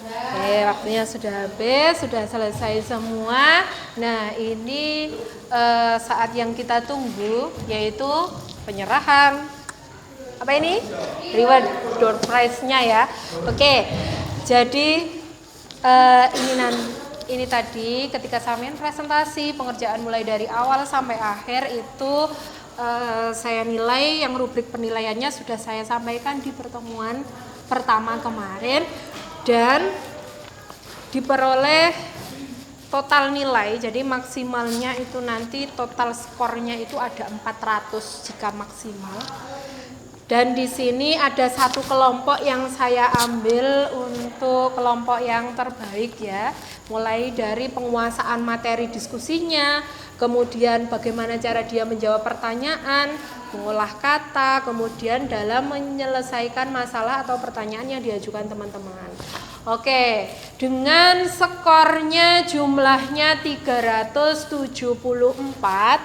Oke, waktunya sudah habis, sudah selesai semua. Nah, ini saat yang kita tunggu, yaitu penyerahan. Apa ini? Reward door prize-nya ya. Oke, jadi ini tadi ketika sampean presentasi pengerjaan mulai dari awal sampai akhir itu saya nilai yang rubrik penilaiannya sudah saya sampaikan di pertemuan pertama kemarin dan diperoleh total nilai, jadi maksimalnya itu nanti total skornya itu ada 400 jika maksimal. Dan di sini ada satu kelompok yang saya ambil untuk kelompok yang terbaik ya, mulai dari penguasaan materi diskusinya, kemudian bagaimana cara dia menjawab pertanyaan, mengolah kata, kemudian dalam menyelesaikan masalah atau pertanyaan yang diajukan teman-teman. Oke, dengan skornya jumlahnya 374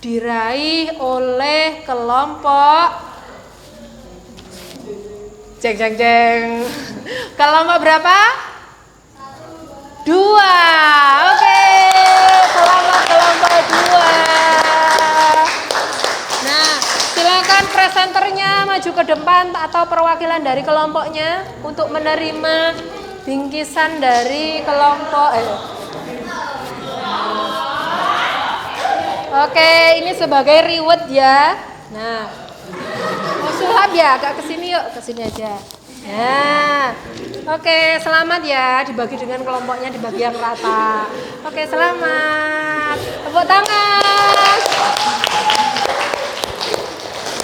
diraih oleh kelompok jeng. Kelompok berapa? 2. Oke, kelompok 2. Nah, silakan presenternya maju ke depan atau perwakilan dari kelompoknya untuk menerima bingkisan dari kelompok. Oke, ini sebagai reward ya. Nah, Sulhab ya, agak kesini yuk, kesini aja. Nah, oke, selamat ya, dibagi dengan kelompoknya, dibagi yang rata. Oke, selamat. Tepuk tangan.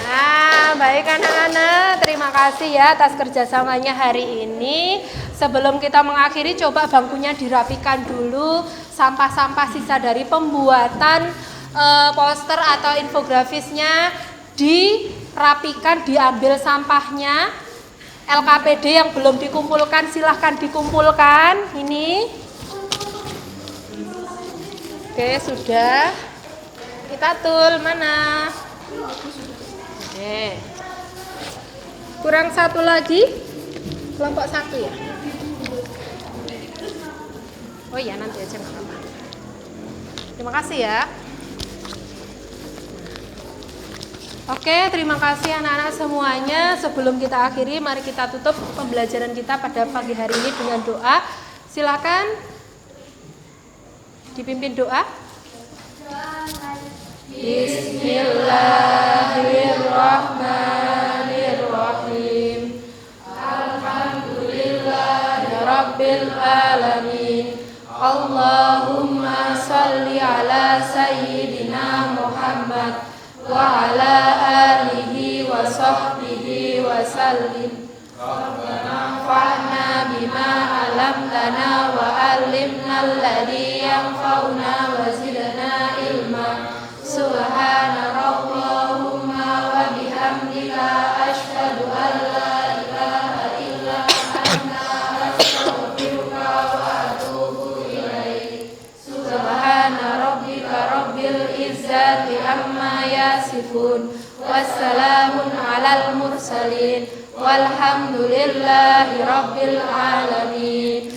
Nah, baik anak-anak, terima kasih ya atas kerjasamanya hari ini. Sebelum kita mengakhiri, coba bangkunya dirapikan dulu, sampah-sampah sisa dari pembuatan poster atau infografisnya di rapikan, diambil sampahnya. LKPD yang belum dikumpulkan silahkan dikumpulkan. Ini. Oke, sudah. Kita tul mana? Oke. Kurang satu lagi. Kelompok 1 ya. Oh iya, nanti aja nggak apa-apa. Terima kasih ya. Oke, terima kasih anak-anak semuanya. Sebelum kita akhiri, mari kita tutup pembelajaran kita pada pagi hari ini dengan doa. Silakan dipimpin doa. Bismillahirrahmanirrahim. Alhamdulillahirabbil alamin. Allahumma shalli ala sayyidina Muhammad wa ala alihi wa sahbihi wa sallim. Rabbana fa'na bima 'allamtana wa 'allimna alladhi yanfa'una wa zidna ilma. Subhana rabbihumma wa bihamdika asyhadu an la ilaha illa anta astaghfiruka wa atubu ilaik. Subhana rabbika rabbil izzati amma yasifun. Wassalamun alal mursalin. Walhamdulillahi rabbil alamin.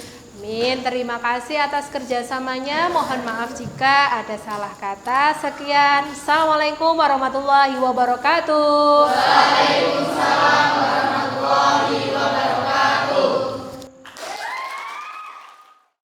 Amin. Terima kasih atas kerjasamanya. Mohon maaf jika ada salah kata. Sekian. Assalamualaikum warahmatullahi wabarakatuh. Waalaikumsalam.